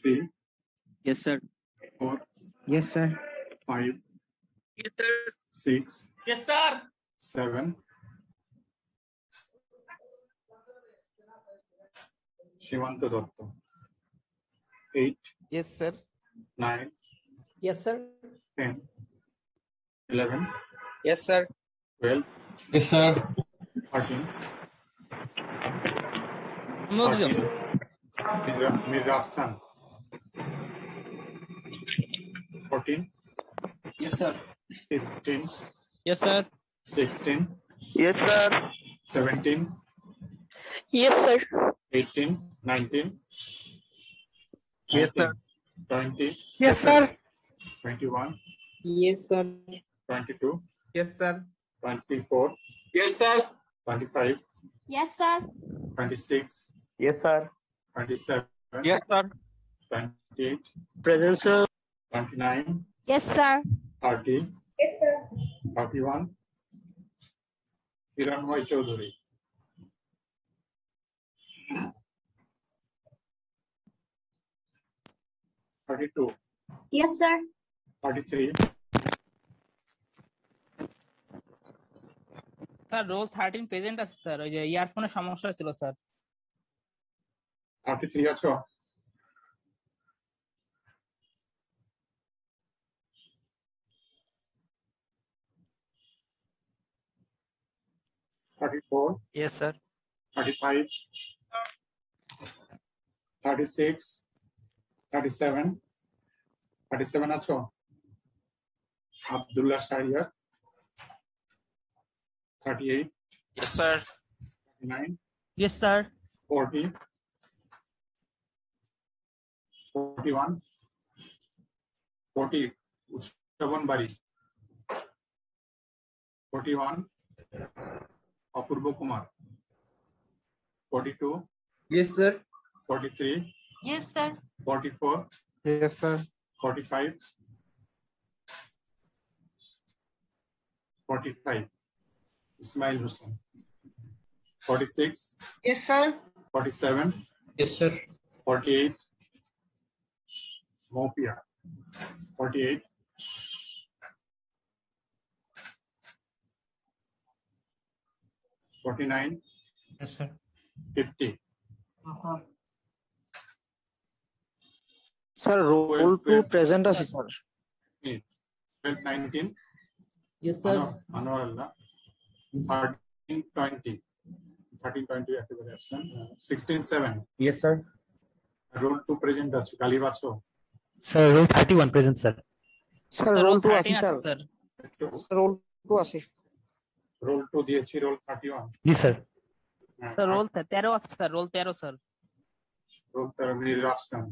3, Yes, sir. 4, Yes, sir. 5, Yes, sir. 6, Yes, sir. 7. Shivanta Datta. 8, Yes, sir. 9, Yes, sir. 10, 11, Yes, sir. 12, Yes, sir. 13, No, 14. Mir Rafsan. 14, Yes, sir. 15, Yes, sir. 16, Yes, sir. 17, Yes, sir. 18, 19, Yes, sir. 20, Yes, sir. 21, Yes, sir. 22, Yes, sir. 24, Yes, sir. 25, Yes, sir. 26, Yes, sir. 27, Yes, sir. 28, Present, sir. 29, Yes, sir. 30, Yes, sir. 31, Hiranmoy Chaudhary. 32, Yes, sir. 33, sir roll 13 present আছে sir, ওই যে ইয়ারফোনের সমস্যা ছিল sir. 33 আছো? Yes, sir. 35, 36, 37, 37 আছো? Abdullah Shahriar. 38, Yes, sir. 39, yes sir. 40, 41, 40, উৎসবন বাড়ি। 41, Apurba Kumar. 42, yes sir. 43, Yes, sir. 44, Yes, sir. 45, 45, Ismail Hussain. 46, Yes, sir. 47, Yes, sir. 48, Mopia. 48, 49, Yes, sir. 50, sir roll two present আছে sir. 12, 19, Yes, sir. Anwar Allah. 13, 20, 13, 20 একেবারে absent. 16, 7, Yes, sir. roll 2 present আছে, গালিব আছো? Sir, roll 31 present, sir. Sir sir roll roll two আছে 13 আছে sir. Sir. Sir roll two আছে। roll 2 দিয়েছি, roll 31. Yes, sir. হ্যাঁ, sir roll 13 আছে sir, roll 13 sir. roll 13 Mir Rafsan.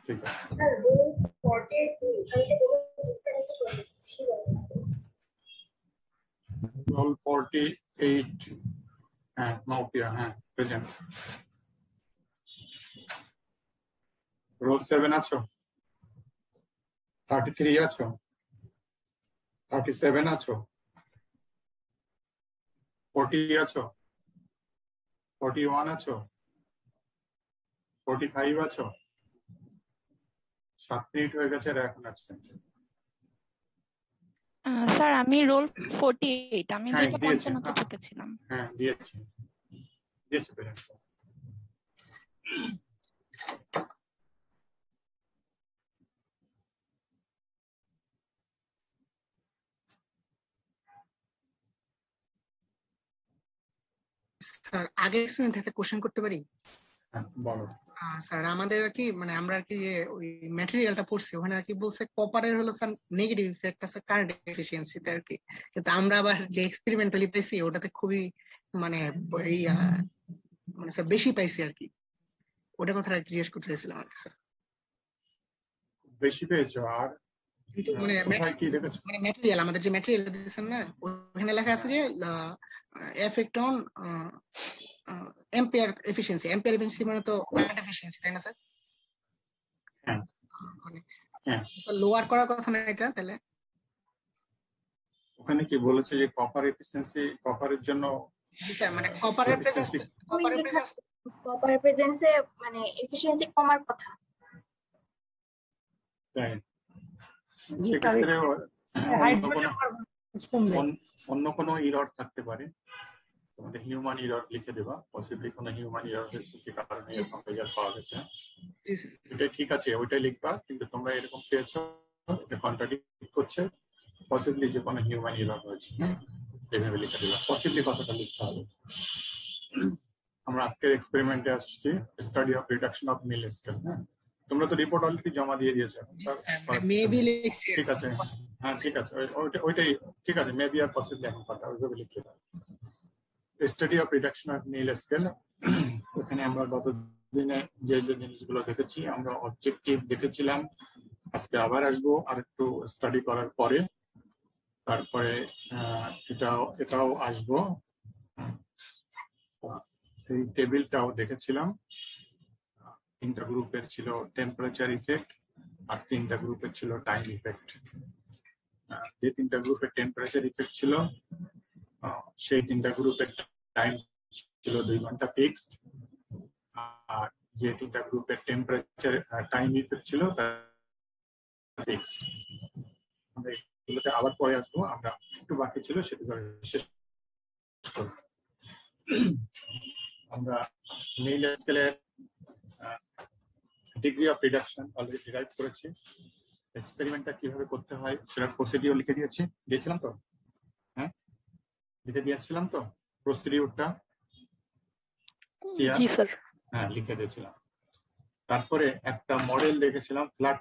ঠিক আছে। Sir, roll 48 আমি তো ডিসকানেক্ট করেছি। roll 48, হ্যাঁ, Mopia, হ্যাঁ, present. roll 7 আছো? 33 আছো? 37 আছো? 40 আছো? 41 আছো? 45 আছো? 7 মিনিট হয়ে গেছে, আর এখন অ্যাবসেন্ট। স্যার আমি রোল 48 আমি হ্যাঁ, 255 তে দিয়েছি। ঢুকেছিলাম। হ্যাঁ, দিয়েছি present. স্যার আগের স্টুডেন্ট একটা কোশ্চেন করতে পারি? হ্যাঁ, বলো। স্যার আমাদের আর কি মানে আমরা আর কি যে ওই ম্যাটেরিয়ালটা পড়ছি ওখানে আর কি বলছে কপারের হলো স্যার নেগেটিভ ইফেক্ট আছে কারেন্ট এফিসিয়েন্সিতে আর কি, কিন্তু আমরা আবার যে এক্সপেরিমেন্টালি পাইছি ওটাতে খুবই মানে এই মানে স্যার বেশি পাইছি আর কি, ওটা কথা আর কি জিজ্ঞেস করতে চাইছিলাম আর কি স্যার। বেশি পেয়েছো? আর কিন্তু মানে কোথায় কি দেখেছো? মানে ম্যাটেরিয়াল আমাদের যে ম্যাটেরিয়াল দিয়েছেন না ওখানে লেখা আছে যে এফেক্ট অন এম্পিয়ার এফিসিয়েন্সি মানে তো কারেন্ট এফিসিয়েন্সি, তাই না স্যার? হ্যাঁ, মানে হ্যাঁ। স্যার লোয়ার করার কথা না এটা তাহলে? ওখানে কি বলেছে যে কপার এফিসিয়েন্সি, কপারের জন্য জি স্যার মানে কপারের প্রেজেন্সে কপারের প্রেজেন্সে মানে এফিশিয়েন্সি কমার কথা। তাই সেক্ষেত্রে অন্য কোনো ইরর থাকতে পারে, তোমাদের হিউম্যান ইরর লিখে দেবা, পসিবলি কোনো হিউম্যান ইরর হয়েছে যে কারণে এরকম রেজাল্ট পাওয়া গেছে। এটা ঠিক আছে, ওইটাই লিখবা, কিন্তু তোমরা এরকম পেয়েছো এটা কন্ট্রাডিক্ট করছে, পসিবলি যে কোনো হিউম্যান ইরর হয়েছে, এইভাবে লিখে দিবা। পসিবলি কথাটা লিখতে হবে। আমরা আজকের এক্সপেরিমেন্টে আসছি, study of reduction of mill scale. হ্যাঁ, তোমরা তো রিপোর্ট অলরেডি জমা দিয়ে দিয়েছো। মেবি লিখছি। ঠিক আছে, হ্যাঁ ঠিক আছে, ওইটাই ঠিক আছে। মেবি আর পসিবলি এখন কথা ওইভাবে লিখতে হবে। Study of reduction of mill scale, ওখানে আমরা গত দিনে যে যে জিনিসগুলো দেখেছি, আমরা অবজেক্টিভ দেখেছিলাম। আজকে আবার আসবো আর একটু স্টাডি করার পরে, তারপরে এটাও আসবো। এই টেবিলটাও দেখেছিলাম। 3টা গ্রুপের ছিল টেম্পারেচার ইফেক্ট, আর 3টা গ্রুপের ছিল টাইম ইফেক্ট। যে 3টা গ্রুপের টেম্পারেচার ইফেক্ট ছিল, সেই 3টা গ্রুপের টাইম ছিল 2 ঘন্টা ফিক্সড, আর যে 3টা গ্রুপের টেম্পারেচার টাইম ইফেক্ট ছিল তা ফিক্সড। আমরা এগুলোতে আবার পরে আসবো, আমরা একটু বাকি ছিল সেটা শেষ করব। আমরা মিল স্কেলের degree of reduction already derive করেছি। এক্সপেরিমেন্টটা কিভাবে করতে হয় সেটা প্রসিডিওর লিখে দিয়েছিলাম তো। হ্যাঁ, লিখে দিয়েছিলাম তো প্রসিডিওরটা। জি স্যার। হ্যাঁ, লিখে দিয়েছিলাম। তারপরে একটা মডেল দেখেছিলাম, ফ্ল্যাট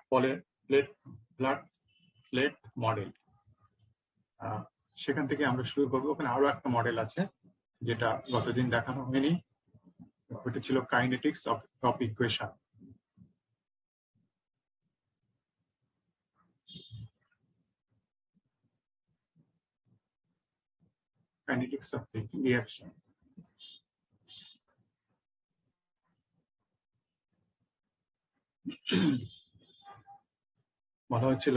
প্লেট মডেল। সেখান থেকে আমরা শুরু করবো। ওখানে আরো একটা মডেল আছে যেটা গতদিন দেখানো হয়নি, ওটা ছিল kinetics of equation. Kinetics of reaction. বলা হয়েছিল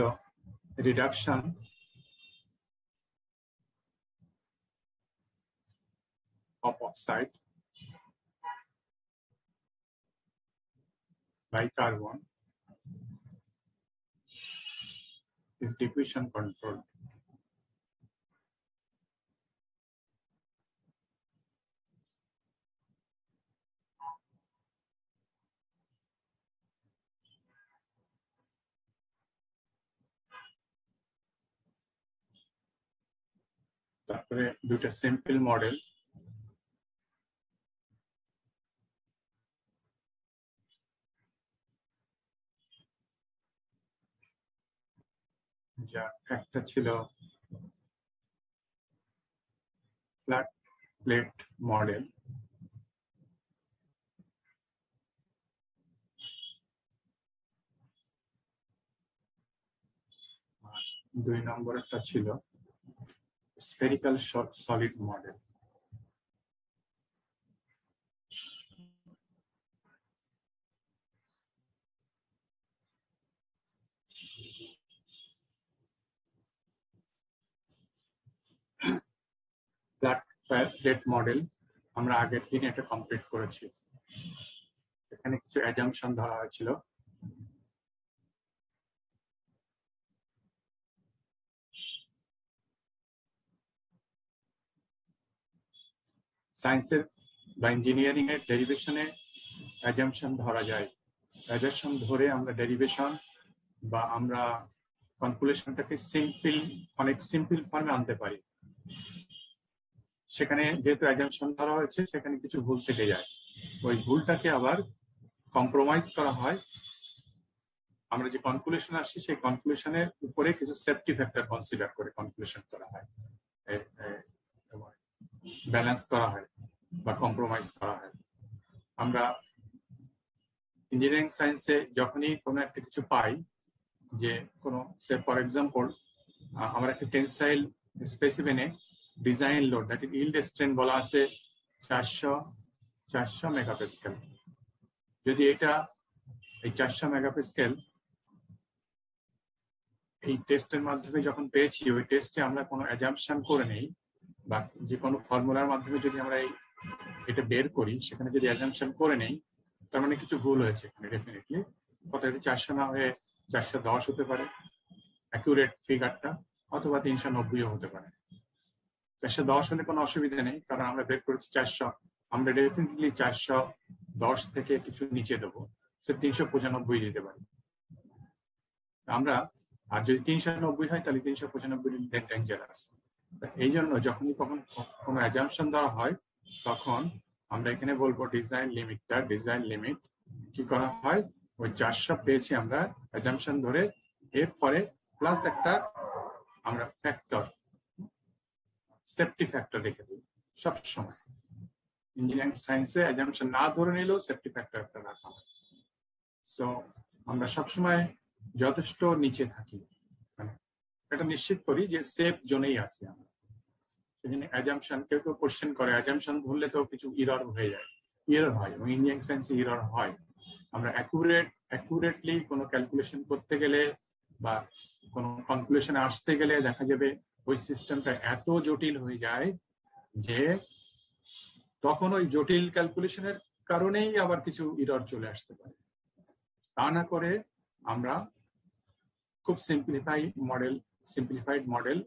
reduction of oxide by carbon is diffusion controlled. তারপরে দুটো সিম্পল মডেল, যা একটা ছিল ফ্ল্যাট প্লেট মডেল, আর 2 নম্বরটা ছিল spherical solid model. Flat plate model আমরা আগের দিন এটা কমপ্লিট করেছি। এখানে কিছু অ্যাজাম্পশন ধরা হয়েছিল। সায়েন্সের বা ইঞ্জিনিয়ারিং এর ডেরিভেশনে অ্যাজাম্পশন ধরা যায়। অ্যাজাম্পশন ধরে আমরা ডেরিভেশন বা আমরা কনক্লুশনটাকে অনেক সিম্পল ফর্মে আনতে পারি। সেখানে যেহেতু অ্যাজাম্পশন ধরা হয়েছে, সেখানে কিছু ভুল থেকে যায়। ওই ভুলটাকে আবার কম্প্রোমাইজ করা হয়। আমরা যে কনক্লুশন আসছি সেই কনক্লুশনের উপরে কিছু সেফটি ফ্যাক্টর কনসিডার করে কনক্লুশন করা হয়, ব্যালেন্স করা হয় বা কম্প্রোমাইজ করা হয়। আমরা ইঞ্জিনিয়ারিং সায়েন্সে যখনই কোনো একটা কিছু পাই, যে কোনো ফর এক্সাম্পল আমার একটা টেনসাইল স্পেসিমেনে design load that is yield strain বলা আছে 400 মেগাপাস্কেল। যদি এটা এই 400 মেগাপাস্কেল এই টেস্টের মাধ্যমে যখন পেয়েছি, ওই টেস্টে আমরা কোনো অ্যাজাম্পশন করে নেই বা যে কোনো ফর্মুলার মাধ্যমে যদি আমরা এটা বের করি, সেখানে যদি অ্যাজাম্পশন করে নেই, তার মানে কিছু ভুল হয়েছে এখানে ডেফিনেটলি। কথা 400 না হয়ে 410 হতে পারে অ্যাকুরেট ফিগারটা, অথবা 390 হতে পারে। 410 হলে কোনো অসুবিধা নেই, কারণ আমরা বের করেছি 400, আমরা ডেফিনেটলি 410 থেকে কিছু নিচে দেবো, সে 395 দিতে পারি আমরা। আর যদি 390 হয় তাহলে 395 ডেঞ্জারাস। এই জন্য যখনই কোনো অ্যাজাম্পশন ধরা হয় তখন আমরা এখানে বলবো ডিজাইন লিমিট কি করা হয়, ওই 400 পেয়েছি আমরা অ্যাজাম্পশন ধরে, এরপরে প্লাস একটা আমরা ফ্যাক্টর, সেফটি ফ্যাক্টর রেখে দিই সব সময়। ইঞ্জিনিয়ারিং সায়েন্সে অ্যাজাম্পশন না ধরে নিলেও সেফটি ফ্যাক্টর একটা রাখা হয়। সো আমরা সবসময় যথেষ্ট নিচে থাকি, মানে এটা নিশ্চিত করি যে সেফ জোনেই আছি আমরা। সেখানে অ্যাজাম্পশন কেউ কোশ্চেন করে, অ্যাজাম্পশন ধরলে তো কিছু ইরর হয়ে যায়, ইরর হয়, এবং ইঞ্জিনিয়ারিং সায়েন্সে ইরর হয়। আমরা অ্যাকুরেটলি কোনো ক্যালকুলেশন করতে গেলে বা কোনো কনক্লুশনে আসতে গেলে দেখা যাবে ওই সিস্টেমটা এত জটিল হয়ে যায় যে তখন ওই জটিল ক্যালকুলেশনের কারণেই আবার কিছু ইরর চলে আসতে পারে। তা না করে আমরা খুব সিম্পলিফাইড মডেল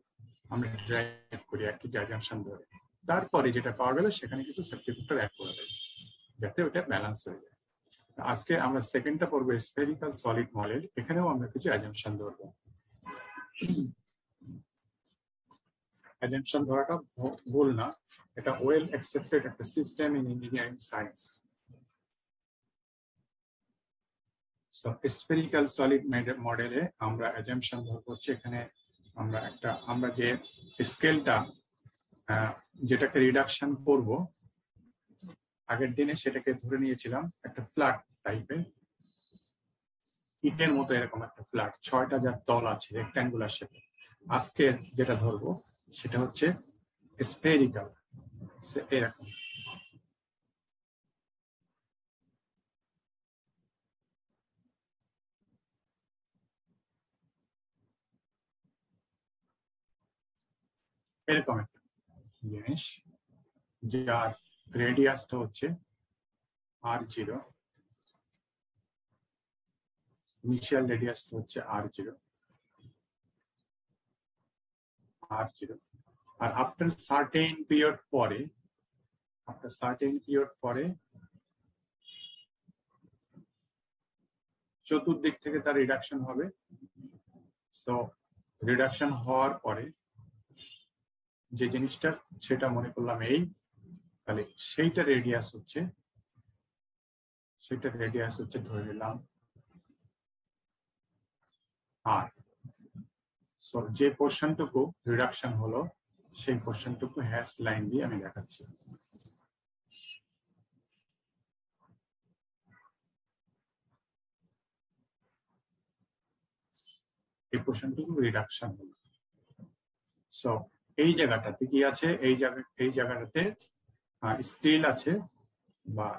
আমরা ড্রাইভ করি একই অ্যাজাম্পশন ধরে, তারপরে যেটা পাওয়া গেল সেখানে কিছু সেফটি ফ্যাক্টর অ্যাড করে দেয় যাতে ওটা ব্যালেন্স হয়ে যায়। আজকে আমরা সেকেন্ডটা পড়বো স্ফেরিক্যাল সলিড মডেল। এখানেও আমরা কিছু অ্যাজাম্পশন ধরবো। অ্যাজাম্পশন ধরাটা ভুল না, এটা ওয়েল অ্যাকসেপ্টেড একটা system in engineering science. Spherical solid মডেলে আমরা অ্যাজাম্পশন ধরবো হচ্ছে এখানে আমরা যে স্কেলটা যেটাকে রিডাকশন করব, আগের দিনে সেটাকে ধরে নিয়েছিলাম একটা ফ্ল্যাট টাইপের, ইটের মতো এরকম একটা ফ্ল্যাট, 6টা যার তল আছে রেক্ট্যাঙ্গুলার শেপে। আজকে যেটা ধরবো সেটা হচ্ছে স্ফেরিক্যাল, এরকম। এরকম একটা জিনিস যার রেডিয়াসটা হচ্ছে r0, ইনিশিয়াল রেডিয়াসটা হচ্ছে r0, আর আফটার সার্টেন পিরিয়ড পরে চতুর্দিক থেকে তার রিডাকশন হবে। সো রিডাকশন হওয়ার পরে যে জিনিসটা সেটা মনে করলাম এই, তাহলে সেইটা রেডিয়াস হচ্ছে ধরে নিলাম আর। সো যে পোর্শনটুকু রিডাকশন হলো সেই পোর্শনটুকু হ্যাশ লাইন দিয়ে আমি দেখাচ্ছি। এই পোর্শনটুকু রিডাকশন হলো। সো এই জায়গাটাতে কি আছে, এই জায়গাটাতে স্টিল আছে বা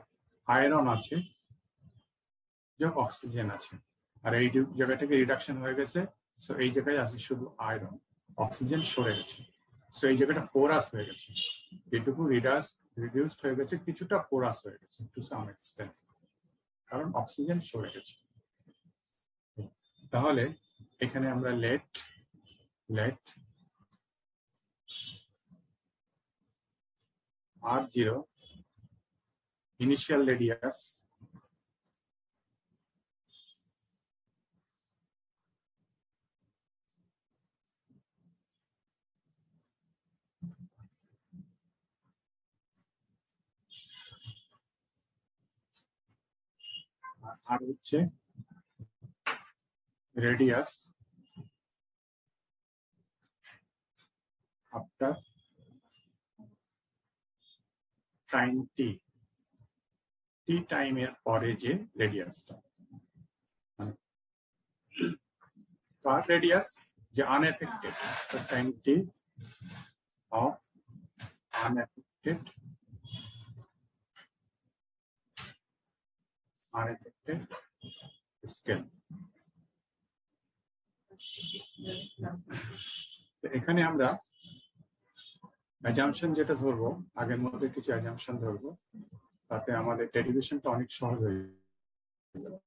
আয়রন আছে, যে অক্সিজেন আছে, আর এই জায়গাটাকে রিডাকশন হয়ে গেছে। সো এই জায়গায় আছে শুধু আয়রন, অক্সিজেন সরে গেছে। সো এই জায়গাটা পোরাস হয়ে গেছে, যেটুকু রিডিউসড হয়ে গেছে কিছুটা পোরাস হয়ে গেছে টু সাম এক্সটেন্ট, কারণ অক্সিজেন সরে গেছে। তাহলে এখানে আমরা লেট r0 ইনিশিয়াল রেডিয়াস আর হচ্ছে রেডিয়াস আফটার টাইম টি টাইমের পরে যে রেডিয়াসটা, কার রেডিয়াস, যে unaffected, time T of unaffected scale. এখানে আমরা অ্যাজাম্পশন যেটা ধরবো, আগের মধ্যে কিছু অ্যাজাম্পশন ধরবো, তাতে আমাদের ডেরিভেশনটা অনেক সহজ হয়ে যাবে।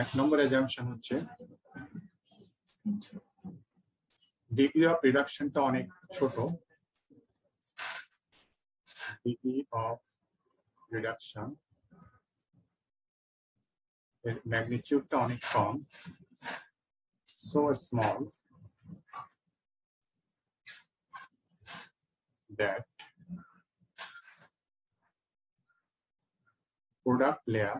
এক নম্বর অ্যাজাম্পশন হচ্ছে ডিগ্রি অফ রিডাকশনটা অনেক ছোট, ডিগ্রি অফ রিডাকশন এর ম্যাগনিটিউডটা অনেক কম, so small that product layer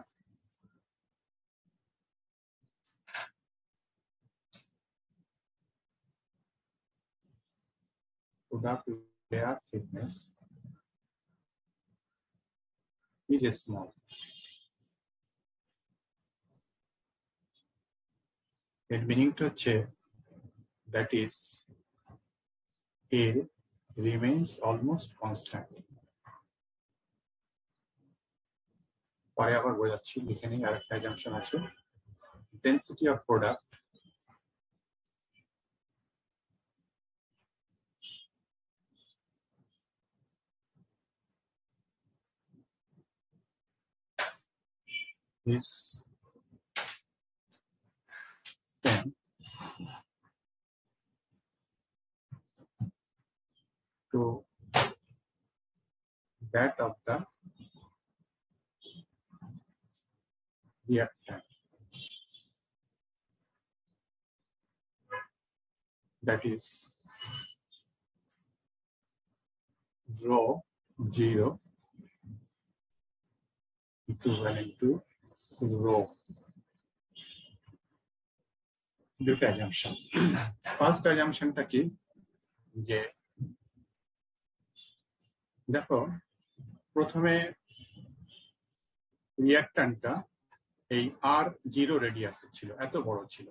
thickness is small. এর মিনিংটা হচ্ছে that is A remains almost constant. পরে আবার বোঝাচ্ছি, এখানে আরেকটা অ্যাজাম্পশন আছে, density of product is same to that of the reactant, that is rho 0 equivalent to rho. দুটো অ্যাজাম্পশন। ফার্স্ট অ্যাজাম্পশনটা কি, যে দেখো প্রথমে রিঅ্যাক্ট্যান্টটা এই R0 রেডিয়াস ছিল, এত বড় ছিল,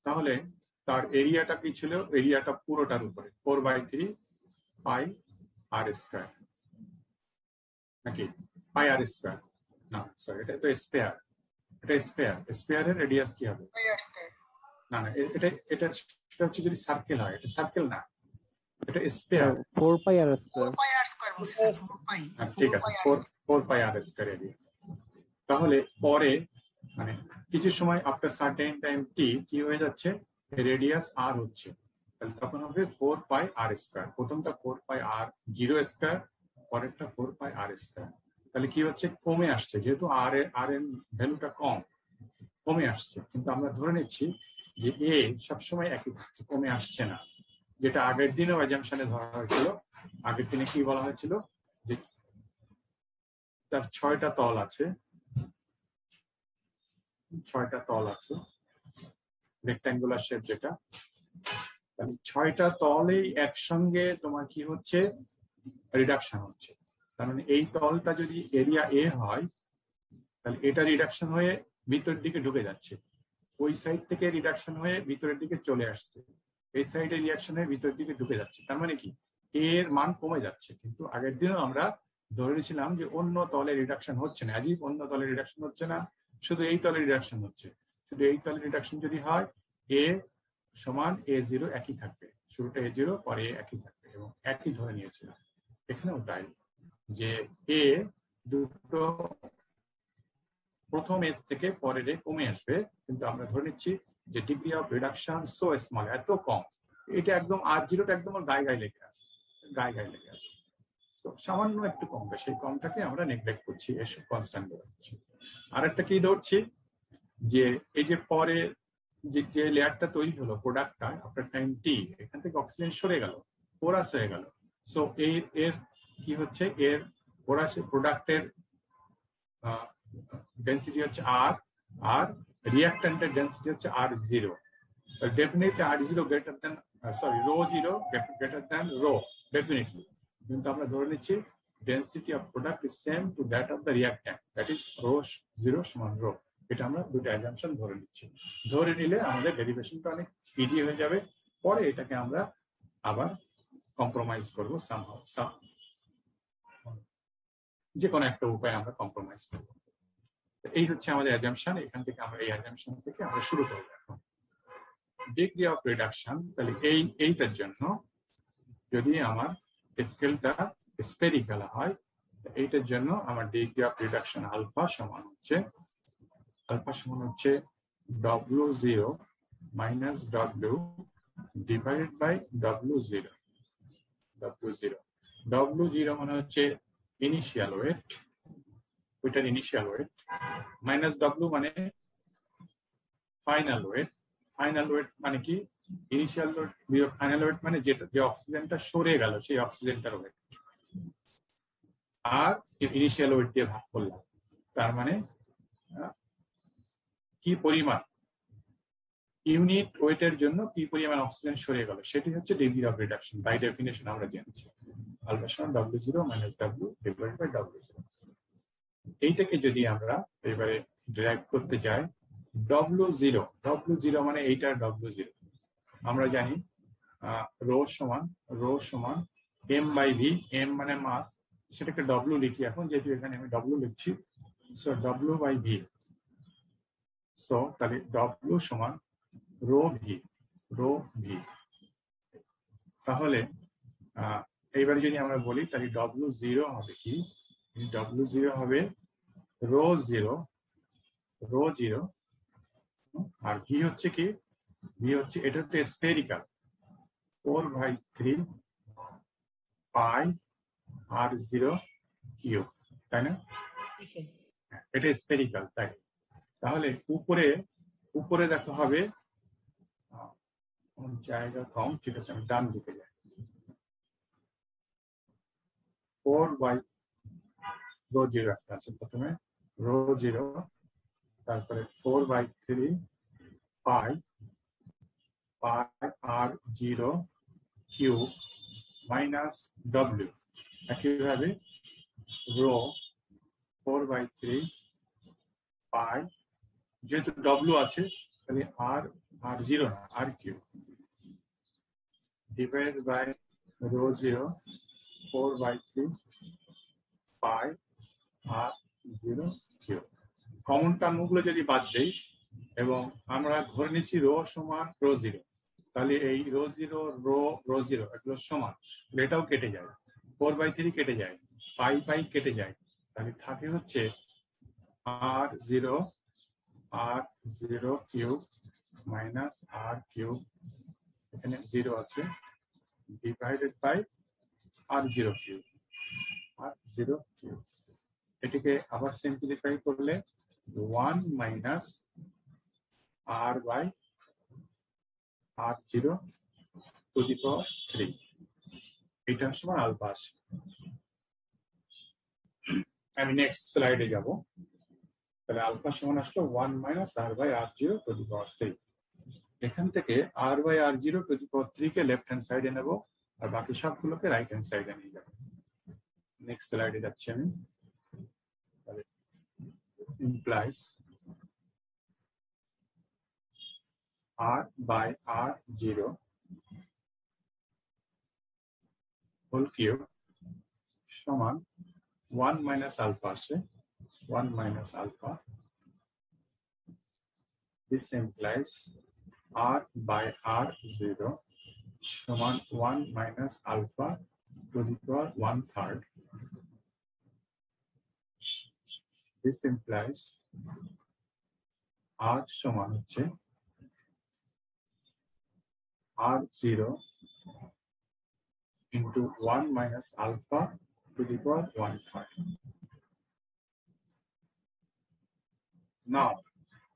তাহলে তার এরিয়াটা কি ছিল, এরিয়াটা পুরোটার উপরে 4/3 পাই আর স্কয়ার, নাকি পাই আর স্কয়ার, না সরি এটা তো স্পেয়ার, এটা স্পেয়ার, স্পেয়ারের রেডিয়াস কি হবে, না না এটা এটা সেটা হচ্ছে যদি সার্কেল হয়, এটা সার্কেল না, এটা স্পেয়ার 4 পাই আর স্কয়ার। 4 পাই আর স্কয়ার বলছি, 4 পাই। ঠিক আছে, 4 পাই আর স্কয়ার এরিয়া। তাহলে পরে মানে কিছু সময় আফটার সার্টেন টাইম টি কি হয়ে যাচ্ছে, রেডিয়াস আর হচ্ছে, তাহলে তখন হবে 4 পাই আর স্কয়ার, প্রথমটা 4 পাই আর 0 স্কয়ার, পরেরটা 4 পাই আর স্কয়ার। তাহলে কি হচ্ছে, কমে আসছে, যেহেতু আর এর ভ্যালুটা কমে আসছে, কিন্তু আমরা ধরে নিচ্ছি যে এ সবসময় একই থাকছে, কমে আসছে না, যেটা আগের দিনেও অ্যাজাম্পশনে ধরা হয়েছিল। আগের দিনে কি বলা হয়েছিল, যে তার 6টা তল আছে, 6টা তল আছে, রেক্ট্যাঙ্গুলার শেপ যেটা, তাহলে 6টা তলেই একসঙ্গে তোমার কি হচ্ছে, রিডাকশন হচ্ছে। তার মানে এই তলটা যদি এরিয়া এ হয়, তাহলে এটা রিডাকশন হয়ে ভিতরের দিকে ঢুকে যাচ্ছে, ওই সাইড থেকে রিডাকশন হয়ে ভিতরের দিকে চলে আসছে, এই সাইডে রিয়াকশন হয়ে ভিতরের দিকে ঢুকে যাচ্ছে। তার মানে কি, এর মান কমে যাচ্ছে। কিন্তু আগের দিনও আমরা ধরে নিয়েছিলাম যে অন্য তলে রিডাকশন হচ্ছে না, আজই অন্য তলে রিডাকশন হচ্ছে না, শুধু এই তলে রিডাকশন হচ্ছে। শুধু এই তলে রিডাকশন যদি হয়, এ সমান A0 একই থাকবে, শুরুটা A0 পরে একই থাকবে, এবং একই ধরে নিয়েছিলাম। এখানেও তাই, যে এ দুটো প্রথম এর থেকে পরের কমে আসবে, কিন্তু আমরা ধরে নিচ্ছি যে degree of reduction so small, এত কম, এটা একদম R0টা একদম গায়ে লেগে আছে, সামান্য একটু কমবে, সেই কমটাকে আমরা নেগলেক্ট করছি, এসব কনস্ট্যান্ট ধরছি। আর একটা কি ধরছি, যে এই যে পরে যে লেয়ারটা তৈরি হলো প্রোডাক্টটা আফটার টাইম টি, এখান থেকে অক্সিজেন সরে গেল, পোরাস হয়ে গেল, সো এর কি হচ্ছে, এর পোরাস প্রোডাক্টের ডেন্সিটি হচ্ছে আর, আর রিঅ্যাক্ট্যান্টের ডেন্সিটি হচ্ছে R0, definitely R0 greater than, sorry rho 0 greater than rho, definitely. কিন্তু আমরা ধরে নিচ্ছি density of product is same to that of the reactant, that is rho 0 সমান রো। এটা আমরা দুটো অ্যাজাম্পশন ধরে নিচ্ছি, ধরে নিলে আমাদের ডেরিভেশনটা অনেক ইজি হয়ে যাবে। পরে এটাকে আমরা আবার কম্প্রোমাইজ করবো, যে কোনো একটা উপায়ে আমরা কম্প্রোমাইজ করবো। এই হচ্ছে আমাদের অ্যাজাম্পশন। এখান থেকে আমরা এই অ্যাজাম্পশন থেকে আমরা শুরু করবো এখন ডিগ্রি অফ রিডাকশন। তাহলে এইটার জন্য যদি আমার স্কেলটা স্পেরিক্যাল হয়, এইটার জন্য আমার ডিগ্রি অফ রিডাকশন আলফা সমান হচ্ছে আলফা সমান হচ্ছে W0 minus W divided by W0। W0 মানে হচ্ছে ইনিশিয়াল ওয়েট, ওইটার ইনিশিয়াল ওয়েট, মাইনাস W মানে ফাইনাল ওয়েট। ফাইনাল ওয়েট মানে কি? ইনিশিয়াল ওয়েট বিয়োগ ফাইনাল ওয়েট মানে যেটা যে অক্সিজেনটা সরে গেল সেই অক্সিজেনটার ওয়েট, আর ইনিশিয়াল ওয়েট দিয়ে ভাগ করলাম। তার মানে কি পরিমাণ ইউনিট ওয়েটের জন্য কি পরিমাণ অক্সিজেন সরে গেল সেটি হচ্ছে degree of reduction. By definition আমরা জেনেছি আলফা সমান W0 minus W divided by W0। এইটাকে যদি আমরা এবারে ড্রাইভ করতে যাই, W0 মানে এইটার W0 আমরা জানি রো সমান M বাই V। M মানে মাস, সেটাকে W লিখি এখন, যেহেতু এখানে আমি W লিখছি, so W by V। So তাহলে W সমান রো ভি। তাহলে এইবার যদি আমরা বলি তাহলে W0 হবে কি? W0 হবে রো জিরো, আর ভি হচ্ছে কি? ভি হচ্ছে এটা হচ্ছে স্ফেরিক্যাল, 4/3 পাই R0 কিউব, তাই না? এটা স্ফেরিক্যাল, তাই। তাহলে উপরে দেখো হবে জায়গা কম, ঠিক আছে আমি ডান দিকে যাই। 4/রো0 একটা আছে, প্রথমে রো0, তারপরে 4/3 pi R0 cube minus W, একইভাবে রো 4/3 পাই, যেহেতু W আছে তাহলে R0 না R cube divided by rho 4/3 pi R0 cube. Common টার্মগুলো যদি বাদ দেই এবং আমরা ধরে নিচ্ছি রো সমান রো0, তাহলে এই রো0 এগুলো সমান, এটাও কেটে যায়, 4/3 কেটে যায়, পাই কেটে যায়, তাহলে থাকে হচ্ছে R0 cube minus R cube, এখানে 0 আছে, ডিভাইডেড বাই R0 কিউব। এটিকে আবার সিম্পলিফাই করলে 1 minus R by R0 to the power 3, এটা সমান আলফা আসে। আমি নেক্সট স্লাইডে যাব। তাহলে আলফা সমান আসলো 1 minus R by R0 to the power 3। এখান থেকে R by R0 to the power 3 কে লেফট হ্যান্ড সাইডে নেব, আর বাকি সবগুলোকে রাইট হ্যান্ড সাইডে নিয়ে যাব। নেক্সট স্লাইডে যাচ্ছি আমি। তাহলে implies R by R0 whole cube সমান 1 minus alpha আসে, 1 minus alpha. This implies R by R0 সমান 1 minus alpha to the power 1/3. This implies R সমান হচ্ছে R0 into 1 minus alpha to the power 1/3. Now,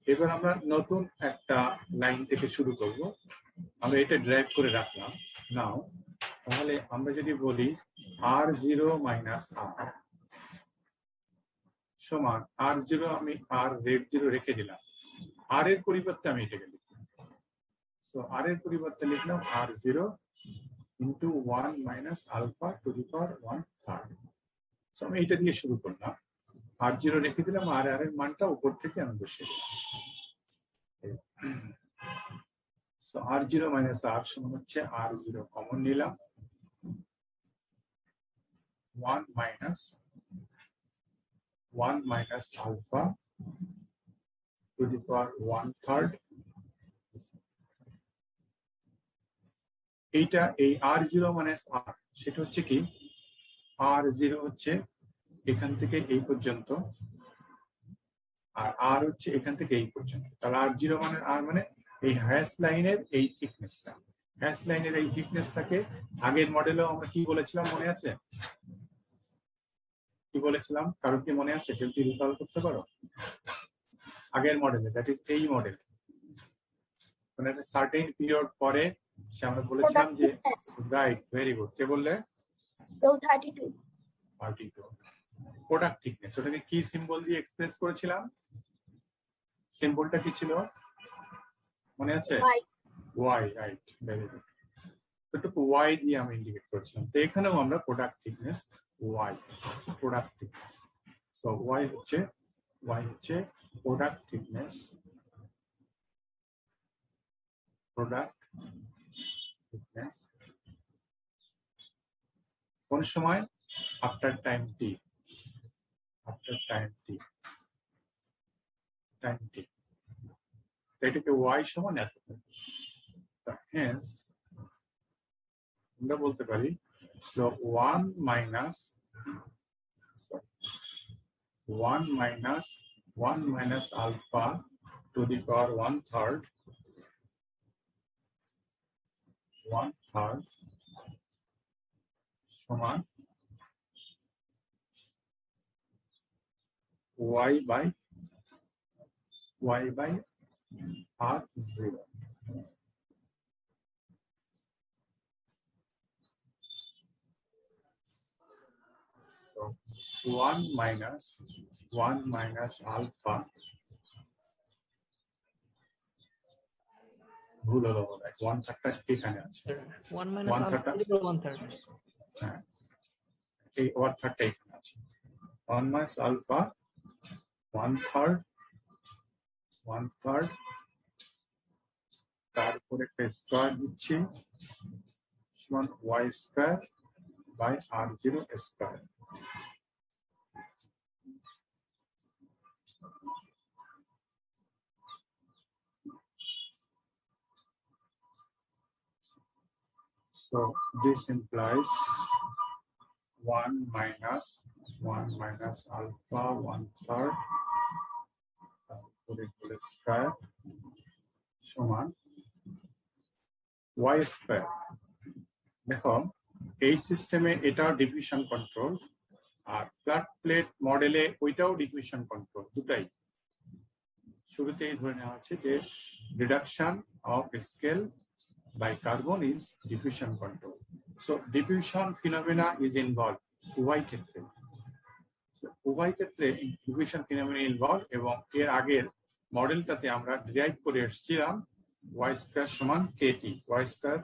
এবার আমরা নতুন একটা line থেকে শুরু করব। আমরা এটা ড্রাইভ করে রাখলাম। নাও তাহলে আমরা যদি বলি R0 minus R সমান R0, আমি R রেড 0 রেখে দিলাম, R এর পরিবর্তে আমি এটাকে লিখলাম। সো R এর পরিবর্তে লিখলাম R0 into 1 minus alpha to the power 1/3. So আমি এটা দিয়ে শুরু করলাম, R0 রেখে দিলাম, আর R এর মানটা উপর থেকে আমি বসিয়ে দিলাম। সো R0 minus R সমান হচ্ছে R0 কমন নিলাম, 1 minus alpha to the power 1/3। এইটা এই R0 minus R সেটা হচ্ছে কি, R0 হচ্ছে এখান থেকে এই পর্যন্ত, আর আর হচ্ছে এখান থেকে এই পর্যন্ত। তাহলে R0 মানে আর মানে এই হ্যাশ লাইনের এই থিকনেসটা। হ্যাশ লাইনের এই থিকনেসটাকে আগের মডেলেও আমরা কি বলেছিলাম মনে আছে? কি বলেছিলাম কারো কি মনে আছে? কেউ কি রিকল করতে পারো? আগের মডেলে, দ্যাট ইজ এই মডেল, মানে একটা সার্টেন পিরিয়ড পরে সে আমরা বলেছিলাম যে রাইট, ভেরি গুড। কে বললে? Row 32. 32 product thickness. ওটাকে কি সিম্বল দিয়ে এক্সপ্রেস করেছিলাম? সিম্বলটা কি ছিল মনে আছে? Y. Y, right, very good. এটুকু ওয়াই দিয়ে আমি ইন্ডিকেট করছিলাম। তো এখানেও আমরা product thickness Y, product thickness. So Y হচ্ছে প্রোডাক্ট থিকনেস, প্রোডাক্ট থিকনেস কোন সময়? After time T, after time T, time T. এটাকে ওয়াই সমান এত। হেন্স আমরা বলতে পারি so 1 minus alpha to the power 1/3 সমান y by r0। So 1 minus alpha, ভুল হলো বোধ হয়, 1/3 এখানে আছে, 1 minus 1/3 alpha to the 1/3. হ্যাঁ এই 1/3 এখানে আছে। 1 minus alpha 1/3 তারপর একটা স্কয়ার দিচ্ছি সমান y square by r0 square. So this implies 1 minus alpha 1/3 square সমান y স্কয়ার। দেখো এই সিস্টেমে এটাও ডিফিউশন কন্ট্রোল, আর ফ্ল্যাট প্লেট মডেলে ওইটাও ডিফিউশন কন্ট্রোল, দুটাই। শুরুতেই ধরে নেওয়া হচ্ছে যে reduction of scale by carbon is diffusion control. So diffusion phenomena is involved উভয় ক্ষেত্রে। উভয় ক্ষেত্রে diffusion phenomena involved, এবং এর আগের মডেলটাতে আমরা ডিরাইভ করে এসেছিলাম y স্কয়ার সমান kt। y স্কয়ার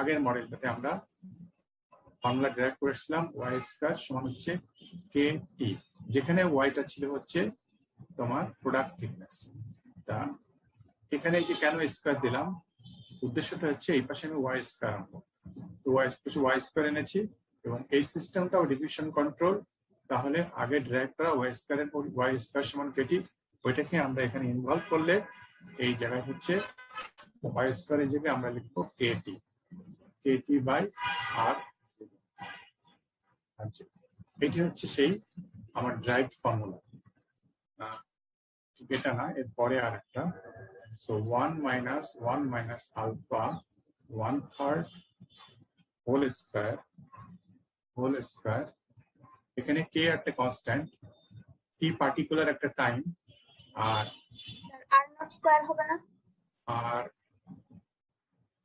আগের মডেলটাতে আমরা ফর্মুলা ডিরাইভ করেছিলাম y স্কয়ার সমান হচ্ছে kt, যেখানে yটা ছিল হচ্ছে তোমার প্রোডাক্ট থিকনেস। তা এখানে যে কেন স্কয়ার দিলাম, উদ্দেশ্যটা হচ্ছে এই পাশে আমি ওয়াই স্কয়ার আনবো, তো ওয়াই স্কয়ার এনেছি, এবং এই সিস্টেমটাও ডিফিউশন কন্ট্রোল। তাহলে আগে ডিরাইভ করা ওয়াই স্কয়ার সমান কেটি, ওইটাকে আমরা এখানে ইনভলভ করলে এই জায়গায় হচ্ছে ওয়াই স্কয়ারের জায়গায় আমরা লিখবো কেটি বাই আর। আচ্ছা, এটি হচ্ছে সেই আমার ড্রাইভ ফর্মুলা। এটা না, এর পরে আর একটা। So 1 minus alpha 1/3 whole square এখানে k একটা কনস্ট্যান্ট, t পার্টিকুলার একটা টাইম, আর R not square হবে না?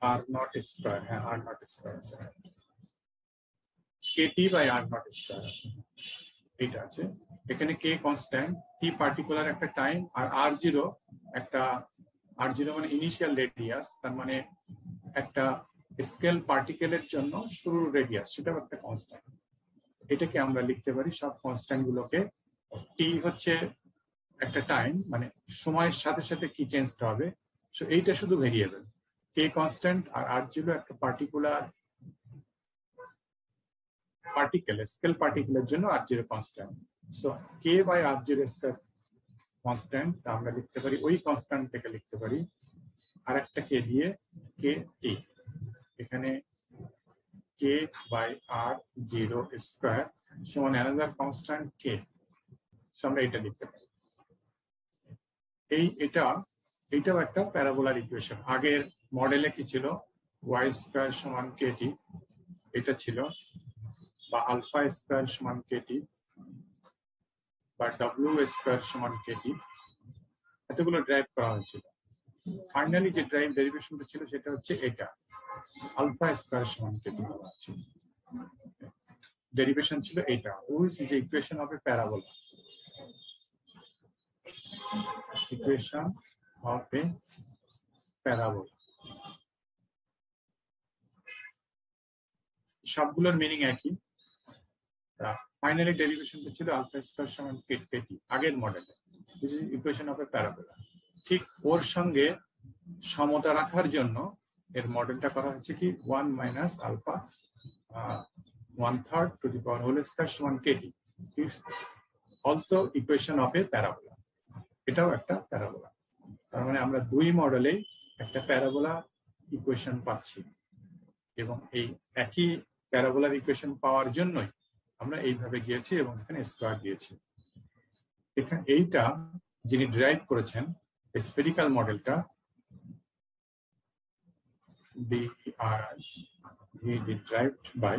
r not square, হ্যাঁ r not square আছে, kt by r not square আছে, এটা আছে। এখানে k কনস্ট্যান্ট, t পার্টিকুলার একটা টাইম, আর r0 একটা, r0 মানে ইনিশিয়াল রেডিয়াস, তার মানে একটা স্কেল পার্টিকেলের জন্য শুরুর রেডিয়াস, সেটাও একটা কনস্ট্যান্ট। এটাকে আমরা লিখতে পারি সব কনস্ট্যান্ট গুলোকে, টি হচ্ছে একটা টাইম, মানে সময়ের সাথে সাথে কি চেঞ্জটা হবে, সো এইটা শুধু ভেরিয়েবল। কে কনস্ট্যান্ট আর r0 একটা পার্টিকুলার পার্টিকেল, স্কেল পার্টিকেলের জন্য r0 constant. So K by r0 square constant, আমরা লিখতে পারি ওই কনস্ট্যান্ট থেকে লিখতে পারি আর একটা কে দিয়ে কে টি, এখানে কে বাই r0 স্কয়ার সমান অ্যানাদার কনস্ট্যান্ট কে, আমরা এটা লিখতে পারি। এটাও একটা প্যারাবোলার ইকুয়েশন। আগের মডেলে কি ছিল, ওয়াই স্কয়ার সমান কেটি, এটা ছিল, বা আলফা স্কয়ার সমান কেটি, বা ডব্লিউ স্কয়ার সমান কেটি, এতগুলো ড্রাইভ করা হয়েছিল। ফাইনালি যে ড্রাইভ ডেরিভেশনটা ছিল সেটা হচ্ছে এটা, আলফা স্কয়ার সমান কেটি বলা আছে। ডেরিভেশন ছিল এটা, which is equation of a parabola. Equation of a parabola. সবগুলোর মিনিং একই। ফাইনালি ডেরিভেশনটা ছিল আলফা স্কয়ার সমান কেটি আগের মডেলে, this is equation of a parabola. ঠিক ওর সঙ্গে সমতা রাখার জন্য এর মডেলটা করা হচ্ছে কি 1 minus alpha 1/3 to the power whole square সমান KT, also equation of a parabola. এটাও একটা প্যারাবোলা। তার মানে আমরা দুই মডেলেই একটা প্যারাবোলা ইকুয়েশন পাচ্ছি, এবং এই একই প্যারাবোলার ইকুয়েশন পাওয়ার জন্যই আমরা এইভাবে গিয়েছি এবং এখানে স্কয়ার দিয়েছি। এখানে এইটা যিনি ড্রাইভ করেছেন স্ফেরিক্যাল মডেলটা, derived by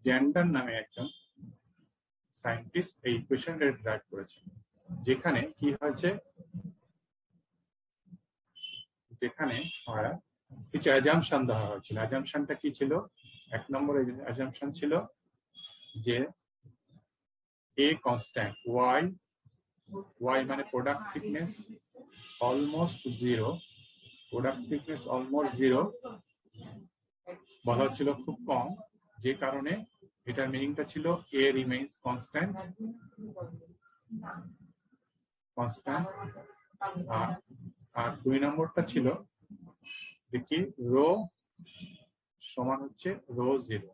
জেন্ডার নামে একজন সায়েন্টিস্ট এই ইকুয়েশনটা ড্রাইভ করেছেন। যেখানে কি হয়েছে, যেখানে কিছু অ্যাজাম্পশন দেওয়া হয়েছিল। অ্যাজাম্পশনটা কি ছিল? এক নম্বরে অ্যাজাম্পশন ছিল যে এ কনস্ট্যান্ট, ওয়াই মানে product thickness almost zero, product thickness almost zero বলা হচ্ছিল, খুব কম, যে কারণে এটার মিনিংটা ছিল এ রিমেইনস কনস্ট্যান্ট, আর দুই নম্বরটা ছিল দেখি রো সমান হচ্ছে রো জিরো।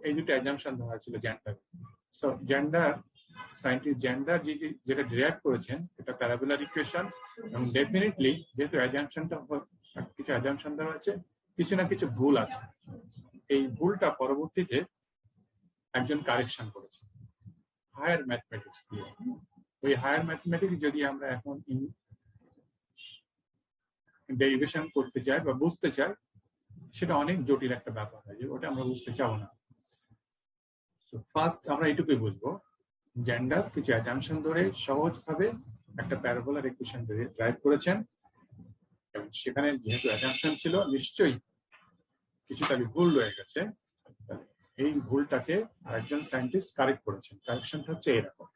এই দুটো অ্যাজাম্পশন ধরা ছিল জেন্ডার। সো জেন্ডার সায়েন্টিস্ট যেটা ডিরাইভ করেছেন এটা প্যারাবোলার ইকুয়েশন, এবং ডেফিনেটলি যেহেতু অ্যাজাম্পশনটা কিছু অ্যাজাম্পশন দেওয়া আছে, কিছু না কিছু ভুল আছে। এই ভুলটা পরবর্তীতে একজন কারেকশন করেছে হায়ার ম্যাথমেটিক্স দিয়ে। ওই হায়ার ম্যাথমেটিক্স যদি আমরা এখন ডেরিভেশন করতে চাই বা বুঝতে চাই, সেটা অনেক জটিল একটা ব্যাপার হয়, ওটা আমরা বুঝতে চাবো না। ফার্স্ট আমরা এটুকুই বুঝবো, জেন্ডার কিছু অ্যাজাম্পশন ধরে সহজভাবে একটা প্যারাবোলার ইকুয়েশন ড্রাইভ করেছেন, এবং সেখানে যেহেতু অ্যাজাম্পশন ছিল নিশ্চয়ই কিছুটা ভুল রয়ে গেছে। এই ভুলটাকে আরেকজন সায়েন্টিস্ট কারেক্ট করেছেন। কারেকশনটা হচ্ছে এরকম।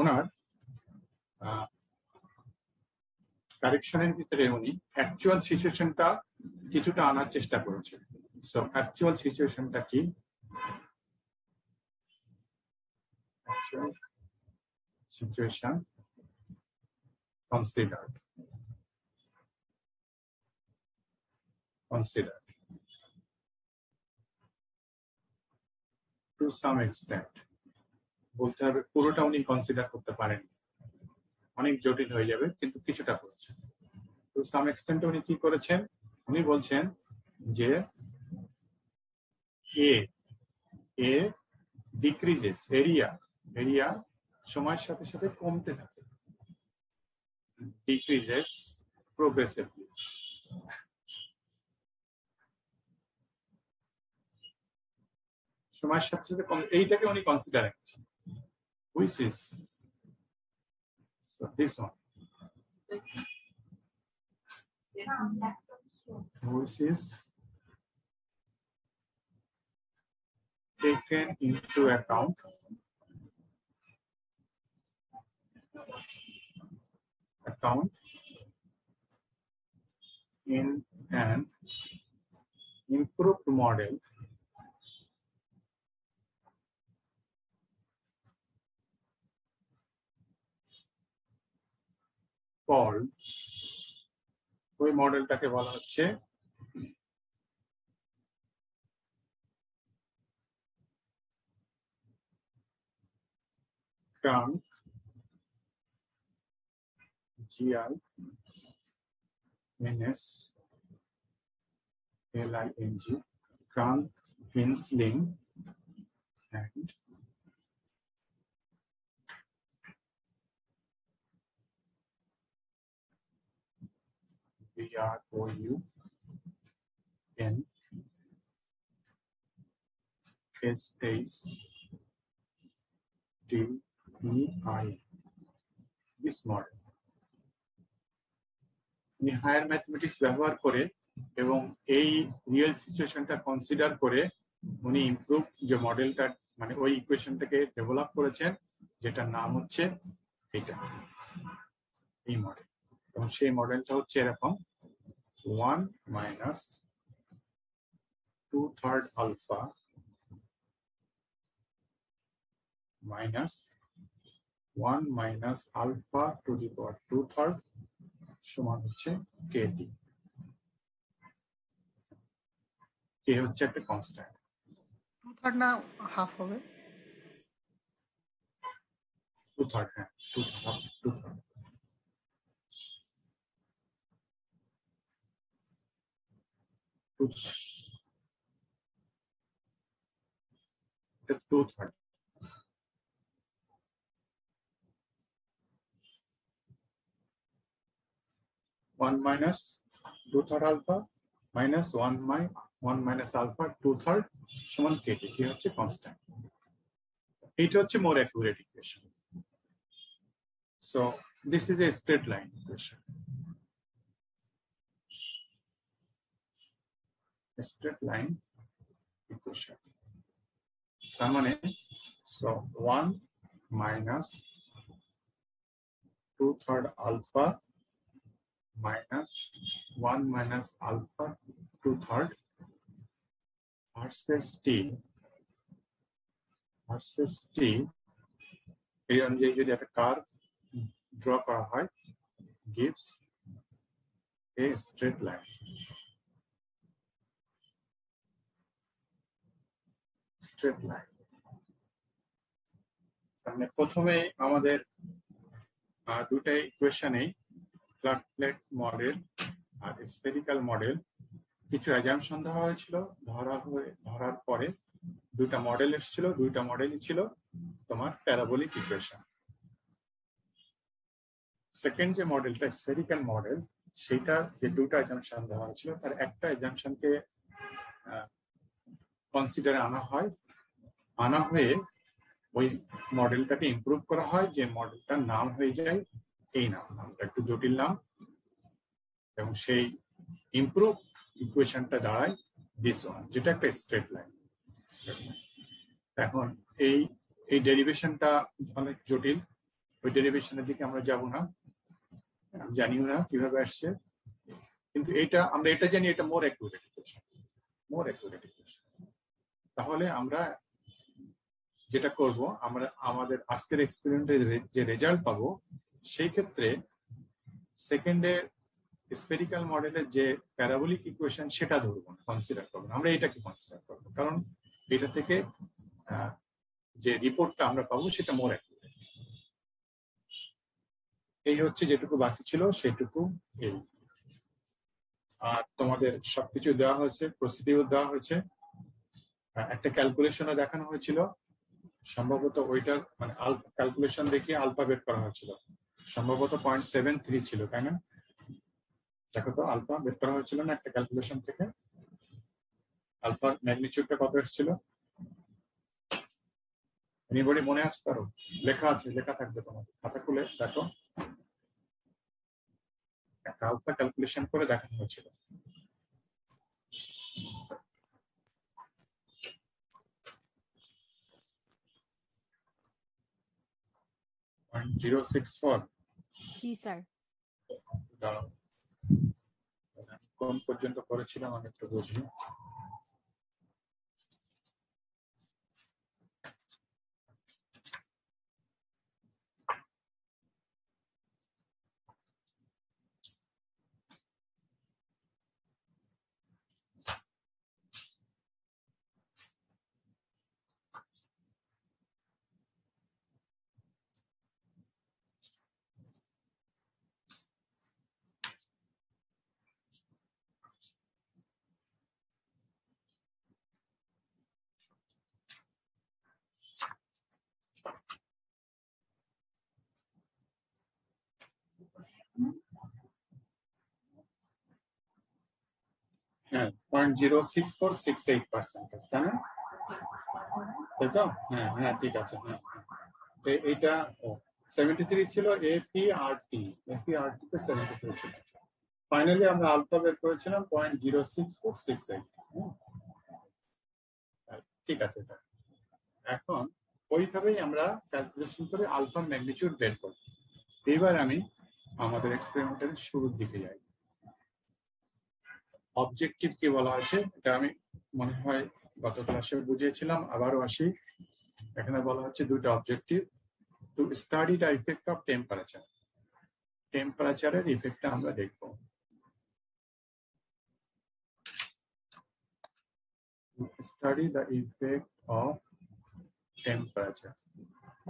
ওনার কারেকশনের ভিতরে উনি অ্যাকচুয়াল সিচুয়েশনটা কিছুটা আনার চেষ্টা করেছেন। সো অ্যাকচুয়াল সিচুয়েশনটা কি? Actual situation considered to some extent, বলতে হবে পুরোটা উনি কনসিডার করতে পারেন, অনেক জটিল হয়ে যাবে, কিন্তু কিছুটা করেছেন। টু সাম এক্সটেন্ট উনি কি করেছেন? উনি বলছেন যে এ ডিক্রিজেস, এরিয়া সময়ের সাথে সাথে কমতে থাকে, ডিক্রিজেস প্রোগ্রেসিভলি। সময়ের সাথে সাথে এইটাকে উনি কনসিডার করছেন, which is so this one, which is taken into account in an improved model called, ওই মডেলটাকে বলা হচ্ছে Crank, GINS LING Frank Kinsling and BROUNSHTEI, this model উনি হায়ার ম্যাথমেটিক্স ব্যবহার করে এবং এই রিয়েল সিচুয়েশনটা কনসিডার করে উনি ইমপ্রুভ যে মডেলটা মানে ওই ইকুয়েশনটাকে ডেভেলপ করেছেন, যেটার নাম হচ্ছে এটা, এই মডেল। এবং সেই মডেলটা হচ্ছে এরকম 1 minus 2/3 alpha minus 1 minus alpha to the power 2/3 সমান হচ্ছে KT। K হচ্ছে একটা কনস্ট্যান্ট। 2/3 না হাফ হবে? 2/3, হ্যাঁ 2/3, 2/3। এটা 2/3। 1 minus 2/3 alpha minus 1 minus alpha 2/3 সমান KT। K হচ্ছে কনস্ট্যান্ট। এটা হচ্ছে more accurate equation. So this is a straight line equation. A straight line equation. তার মানে so 1 minus 2/3 alpha minus 1 minus alpha 2/3 versus t এই অনুযায়ী যদি একটা কার্ভ ড্র করা হয় gives a straight line. Straight line. মানে প্রথমে আমাদের দুটো ইকুয়েশনেই ফ্ল্যাট প্লেট মডেল আর স্ফেরিক্যাল মডেল কিছু অ্যাজাম্পশন ধরা হয়েছিল। ধরার পরে দুইটা মডেল এসেছিল, দুইটা মডেলই ছিল তোমার প্যারাবোলিক ইকুয়েশন। সেকেন্ড যে মডেলটা স্ফেরিক্যাল মডেল, সেটা যে দুটো অ্যাজাম্পশন ধরা হয়েছিল তার একটা অ্যাজাম্পশনকে কনসিডারে আনা হয়ে ওই মডেলটাকে ইমপ্রুভ করা হয়, যে মডেলটার নাম হয়ে যায় এই নামটা একটু জটিল নাম, এবং সেই ইমপ্রুভ ইকুয়েশনটা দাঁড়ায় দিস ওয়ান, যেটা একটা স্ট্রেট লাইন। এখন এই ডেরিভেশনটা অনেক জটিল, ওই ডেরিভেশনের দিকে আমরা যাব না, জানিও না কিভাবে আসছে, কিন্তু আমরা এটা জানি, এটা মোর অ্যাকুরেট ইকুয়েশন। তাহলে আমরা যেটা করব, আমরা আমাদের আজকের এক্সপেরিমেন্টের যে রেজাল্ট পাবো, সেই ক্ষেত্রে সেকেন্ডের স্ফেরিক্যাল মডেলের যে প্যারাবোলিক ইকুয়েশন সেটা ধরবো না, কনসিডার করবো না, আমরা এটাকে কনসিডার করবো, কারণ এটা থেকে যে রিপোর্টটা আমরা পাবো সেটা মোর অ্যাকুরেট। এই হচ্ছে যেটুকু বাকি ছিল সেটুকু এই। আর তোমাদের সবকিছু দেওয়া হয়েছে, প্রসিডিউর দেওয়া হয়েছে, একটা ক্যালকুলেশনও দেখানো হয়েছিল, সম্ভবত ওইটার মানে ক্যালকুলেশন দেখিয়ে আলফা বের করা হয়েছিল, সম্ভবত 0.73 ছিল, তাই না? দেখো তো আলফা বের করা হয়েছিল না একটা ক্যালকুলেশন থেকে? আলফার ম্যাগনিটিউডটা কত এসেছিল? এনিবডি মনে আছে কারো? লেখা আছে, লেখা থাকবে তোমাদের খাতা খুলে দেখো, একটা আলফা ক্যালকুলেশন করে দেখানো হয়েছিল। .064। জি স্যার। কোন পর্যন্ত করেছিলাম আমি একটু বুঝি। হ্যাঁ 0.06468%, তাই না? তাই তো? হ্যাঁ হ্যাঁ ঠিক আছে। হ্যাঁ তো এইটা 73 ছিল এপিআরটি তে 73 ছিল। ফাইনালি আমরা আলফা বের করেছিলাম 0.06468। ঠিক আছে। এখন ওইভাবেই আমরা ক্যালকুলেশন করে আলফার ম্যাগনিটিউড বের করব। এবার আমি আমাদের এক্সপেরিমেন্টের শুরুর দিকে যাই। অবজেক্টিভ কি বলা আছে এটা আমি মনে হয় গত ক্লাসে বুঝিয়েছিলাম, আবারও আসি। এখানে বলা হচ্ছে দুটো objective, to study the effect of temperature. টেম্পারেচারের ইফেক্টটা আমরা দেখব। Study the effect of temperature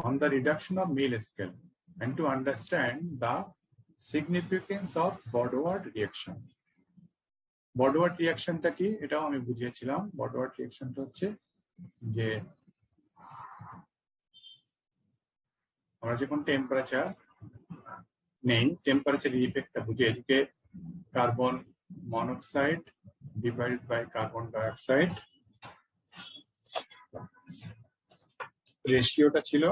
on the reduction of Mill scale and to understand the significance of Woodward reaction. Woodward reactionটা কি এটাও আমি বুঝিয়েছিলাম। Woodward reactionটা হচ্ছে যে আমরা যখন টেম্পারেচার নেই, টেম্পারেচারের ইফেক্টটা বুঝি। এদিকে carbon monoxide divided by carbon dioxide, রেশিওটা ছিল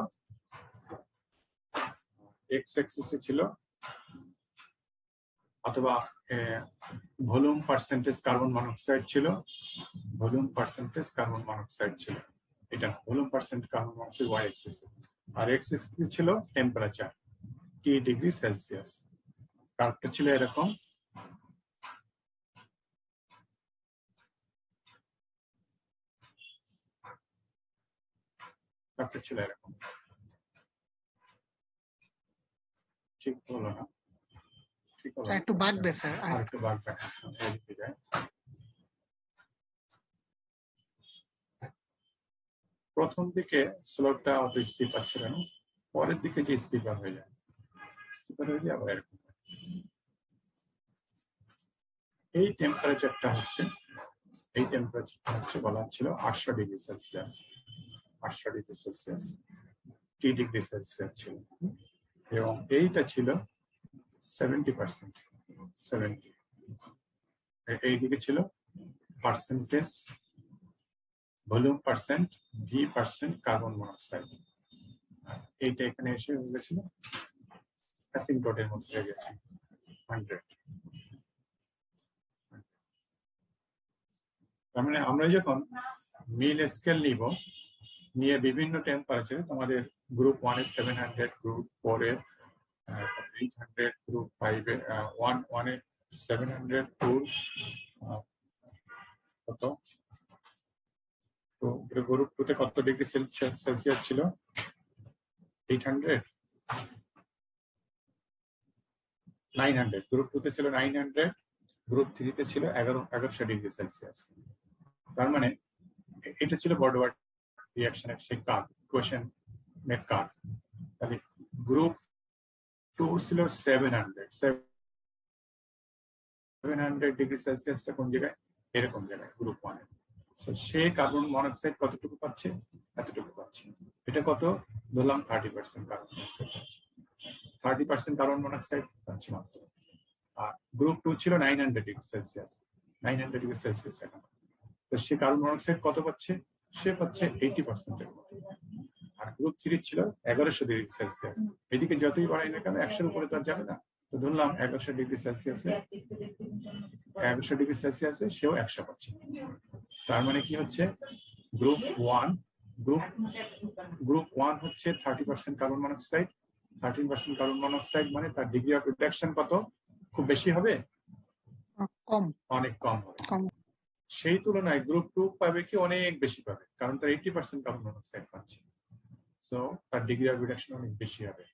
এক্স অ্যাক্সিসে ছিল, অথবা ভলিউম পার্সেন্টেজ কার্বন মনোক্সাইড ছিল, ভলিউম পার্সেন্টেজ কার্বন মনোক্সাইড ছিল। এটা volume percent carbon monoxide Y অ্যাক্সিসে, আর এক্স অ্যাক্সিসে ছিল টেম্পারেচার টি ডিগ্রি সেলসিয়াস। কার্ভটা ছিল এরকম। কার্ভটা ছিল এরকম। ঠিক হলো না? ঠিক হলো না? একটু বাড়বে স্যার। আর একটু বাড়বে। প্রথম দিকে স্লোপটা অত স্টিপার ছিল না, পরের দিকে যে স্টিপার হয়ে যায়, স্টিপার হয়ে যায় আবার এরকম। এই টেম্পারেচারটা হচ্ছে বলা হচ্ছিল 800 ডিগ্রি সেলসিয়াস। 800 ডিগ্রি সেলসিয়াস টি ডিগ্রি সেলসিয়াস ছিল, এবং এইটা ছিল 70%। 70 এইদিকে ছিল percentage volume percent V percent carbon monoxide. এইটা এখানে এসে হয়ে গেছিল অ্যাসিম্পটোটের মধ্যে হয়ে গেছে 100। তার মানে আমরা যখন মিল স্কেল নিব, নিয়ে বিভিন্ন টেম্পারেচারে, তোমাদের গ্রুপ 1 এর 700, গ্রুপ 4 এর 800, গ্রুপ 5 এর 1 এর 700, কত তো গ্রুপ 2 তে কত ডিগ্রি সেলসিয়াস ছিল? 800, 900। গ্রুপ 2 তে ছিল 900, গ্রুপ 3 তে ছিল 1100 ডিগ্রি সেলসিয়াস। তার মানে এটা ছিল Woodward রিঅ্যাকশনের সেই কার্ভ, ইকুয়েশন মেক কার্ভ। তাহলে গ্রুপ 2 ছিল 700 ডিগ্রি সেলসিয়াসটা কোন জায়গায়? এরকম জায়গায় গ্রুপ 1 এ। সে কার্বন মনোক্সাইড কতটুকু পাচ্ছে? এতটুকু পাচ্ছে। এটা কত ধরলাম? 30% কার্বন মনোক্সাইড পাচ্ছে। 30% কার্বন মনোক্সাইড পাচ্ছে মাত্র। আর গ্রুপ 2 ছিল 900 ডিগ্রি সেলসিয়াস, 900 ডিগ্রি সেলসিয়াস। এখন তো সে কার্বন মনোক্সাইড কত পাচ্ছে? সে পাচ্ছে 80% এর মতো। আর গ্রুপ 3 ছিল 1100 ডিগ্রি সেলসিয়াস। এদিকে যতই বাড়াই না কেন 100 এর উপরে তো যাবে না। তো ধরলাম 1100 ডিগ্রি সেলসিয়াসে, 1100 ডিগ্রি সেলসিয়াসে সেও 100 পাচ্ছে। তার মানে কি হচ্ছে? গ্রুপ 1 হচ্ছে 30% কার্বন মনোক্সাইড। 13% কার্বন মনোক্সাইড মানে তার ডিগ্রি অফ রিডাকশন কত? খুব বেশি হবে? কম, অনেক কম হবে। কম। সেই তুলনায় গ্রুপ 2 পাবে কি? অনেক বেশি পাবে, কারণ তার 80% কার্বন মনোক্সাইড পাচ্ছে। সো তার ডিগ্রি অফ রিডাকশন অনেক বেশি হবে।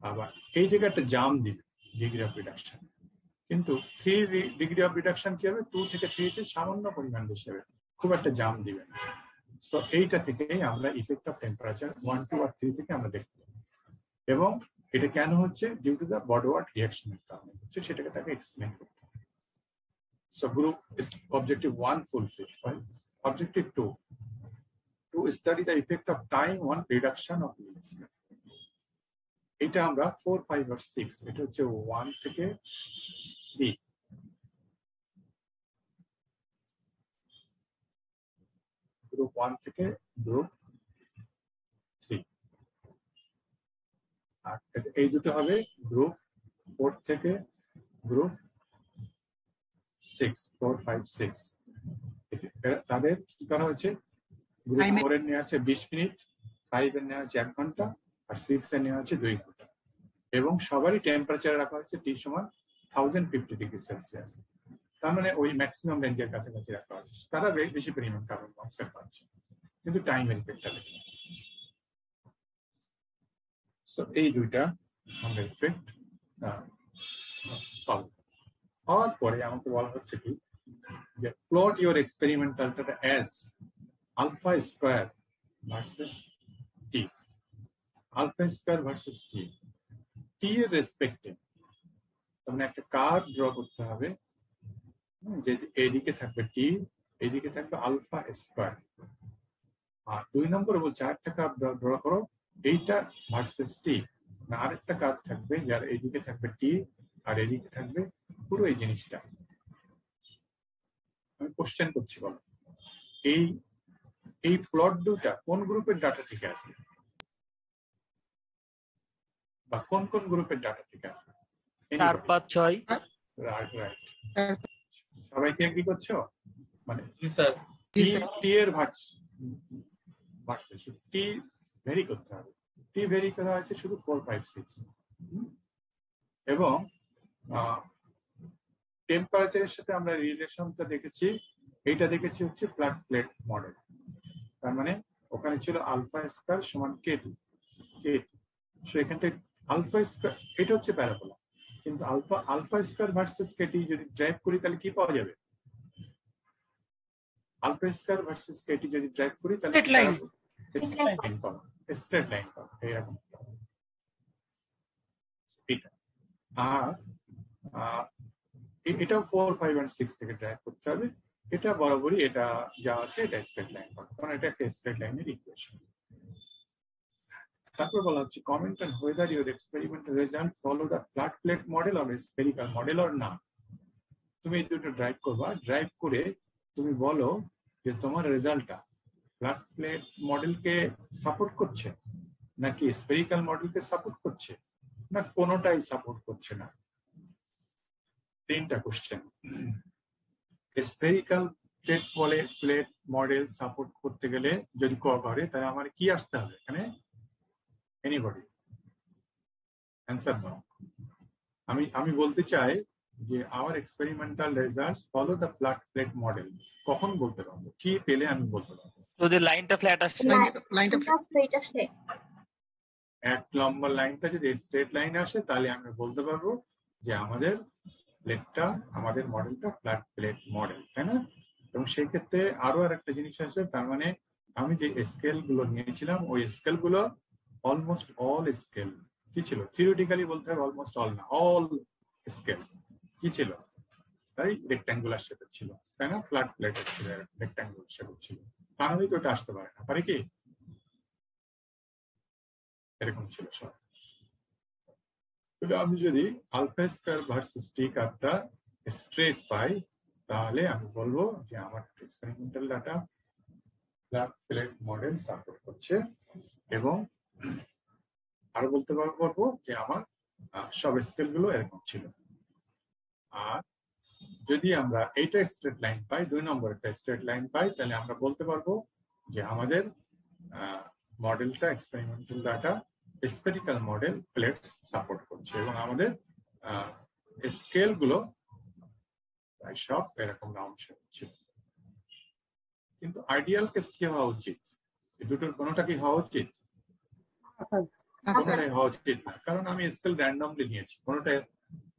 আবার এই জায়গায় একটা জাম দিবে ডিগ্রি অফ রিডাকশন, কিন্তু 3 ডিগ্রি অফ রিডাকশন কি হবে? 2 থেকে 3 তে সামান্য পরিমাণ বেশি হবে, খুব একটা জাম দিবে না। সো এইটা থেকেই আমরা ইফেক্ট অফ টেম্পারেচার 1, 2 আর 3 থেকে আমরা দেখতে পাবো। এবং এটা কেন হচ্ছে? ডিউ টু দ্য Woodward রিঅ্যাকশনের কারণে হচ্ছে, সেটাকে তাকে এক্সপ্লেইন করতে হবে। So group objective 1 fulfil. Objective 2, to study the effect of time on reduction of Mill scale. এটা আমরা 4, 5 আর 6, এটা হচ্ছে 1 থেকে 3, গ্রুপ 1 থেকে গ্রুপ 3, আর এই দুটো হবে গ্রুপ 4 থেকে গ্রুপ 6, 4, 5, 6। তাদের কি করা হয়েছে, গ্রুপ 4 এর নেওয়া আছে 20 মিনিট, 5 এর নেওয়া আছে 1 ঘন্টা, আর 6 এর নেওয়া আছে 2 ঘন্টা, এবং সবারই টেম্পারেচার রাখা হয়েছে T সমান 1050 ডিগ্রি সেলসিয়াস। তার মানে ওই ম্যাক্সিমাম রেঞ্জের কাছাকাছি রাখা আছে। তারা বেশি পরিমাণ কার্বন মনোক্সাইড পাচ্ছে, কিন্তু টাইমের ইফেক্টটা দেখে। সো এই দুইটা আমরা ইফেক্ট পাবো। হওয়ার পরে আমাকে বলা হচ্ছে কি যে plot your experimental data as alpha square versus T, alpha square versus T, T এর রেসপেক্টে মানে একটা কার্ভ ড্র করতে হবে, যে এদিকে থাকবে টি, এদিকে থাকবে আলফা স্কয়ার। আর 2 নম্বরে বলছে আরেকটা কার্ভ ড্র করো, এইটা ভার্সেস টি, না আরেকটা কার্ভ থাকবে যার এইদিকে থাকবে টি আর এদিকে থাকবে পুরো এই জিনিসটা। আমি কোশ্চেন করছি, বলো এই প্লট দুটা কোন গ্রুপের ডাটা থেকে আসবে, বা কোন কোন গ্রুপের ডাটা থেকে আসবে? 4, 5, 6। রাইট রাইট, সবাইকে এগ্রি করছো? মানে স্যার। টি এর ভার্সেস টি ভেরি করতে হবে। টি ভেরি করা হয়েছে শুধু 4, 5, 6, এবং টেম্পারেচারের সাথে আমরা রিলেশনটা দেখেছি, এইটা দেখেছি হচ্ছে ফ্ল্যাট প্লেট মডেল। তার মানে ওখানে ছিল আলফা স্কয়ার সমান কেটি, সো এখান থেকে আলফা স্কয়ার, এটা হচ্ছে প্যারাবোলা, কিন্তু আলফা স্কয়ার ভার্সেস কেটি যদি ড্রাইভ করি তাহলে কি পাওয়া যাবে? আলফা স্কয়ার ভার্সেস কেটি যদি ড্রাইভ করি তাহলে স্ট্রেট লাইন পাবো, এরকম। আর এটাও 4, 5 আর 6 থেকে ড্রাইভ করতে হবে। এটা বরাবরই এটা যা আছে এটা স্ট্রেট লাইন পাবো, কারণ এটা একটা স্ট্রেট লাইনের ইকুয়েশন। তারপর বলা হচ্ছে comment on whether your experimental result follow the flat plate model or spherical model or not। তুমি এই দুটো ড্রাইভ করবা, ড্রাইভ করে তুমি বলো যে তোমার রেজাল্টটা ফ্ল্যাট প্লেট মডেলকে সাপোর্ট করছে নাকি স্ফেরিক্যাল মডেলকে সাপোর্ট করছে, না কোনোটাই সাপোর্ট করছে না। 3টা question. Spherical plate model support করতে গেলে যদি করে তাহলে আমার কি আসতে হবে এখানে? এনিবডি অ্যান্সার দাও। আমি বলতে চাই যে our experimental results follow the flat plate model. কখন বলতে পারবো? কি পেলে আমি বলতে পারবো? যদি লাইনটা ফ্ল্যাট আসে, লাইনটা স্ট্রেট আসে, এক লম্বা লাইনটা যদি স্ট্রেট লাইন আসে তাহলে আমি বলতে পারবো যে আমাদের মডেলটা ফ্ল্যাট প্লেট মডেল, তাই না? এবং সেই ক্ষেত্রে আরো একটা জিনিস আছে, তার মানে আমি যে স্কেল গুলো নিয়েছিলাম ওই স্কেল গুলো অলমোস্ট অল স্কেল কি ছিল? থিওরিটিক্যালি বলতে হবে অলমোস্ট অল না, অল স্কেল কি ছিল? তাই রেক্ট্যাঙ্গুলার শেপের ছিল, তাই না? ফ্ল্যাট প্লেটের ছিল, রেক্ট্যাঙ্গুলার শেপের ছিল। তাহলেই তো ওটা আসতে পারে না, পারে কি? এরকম ছিল সব। তবে আমি যদি আলফা স্কয়ার ভার্সেস টি কার্ভটা স্ট্রেট পাই তাহলে আমি বলবো যে আমার experimental data flat plate model support করছে, এবং আরো বলতে পারবো যে আমার সব স্কেল গুলো এরকম ছিল। আর যদি আমরা এইটা স্ট্রেট লাইন পাই, 2 নম্বর একটা স্ট্রেট লাইন পাই, তাহলে আমরা বলতে পারবো যে আমাদের মডেলটা experimental data spherical model plate support করছে, এবং আমাদের স্কেল গুলো প্রায় সব এরকম রাউন্ড শেপ ছিল। কিন্তু আইডিয়াল কেস কি হওয়া উচিত? এই দুটোর কোনোটা কি হওয়া উচিত? কোনোটাই হওয়া উচিত না, কারণ আমি স্কেল র্যান্ডমলি নিয়েছি। কোনোটা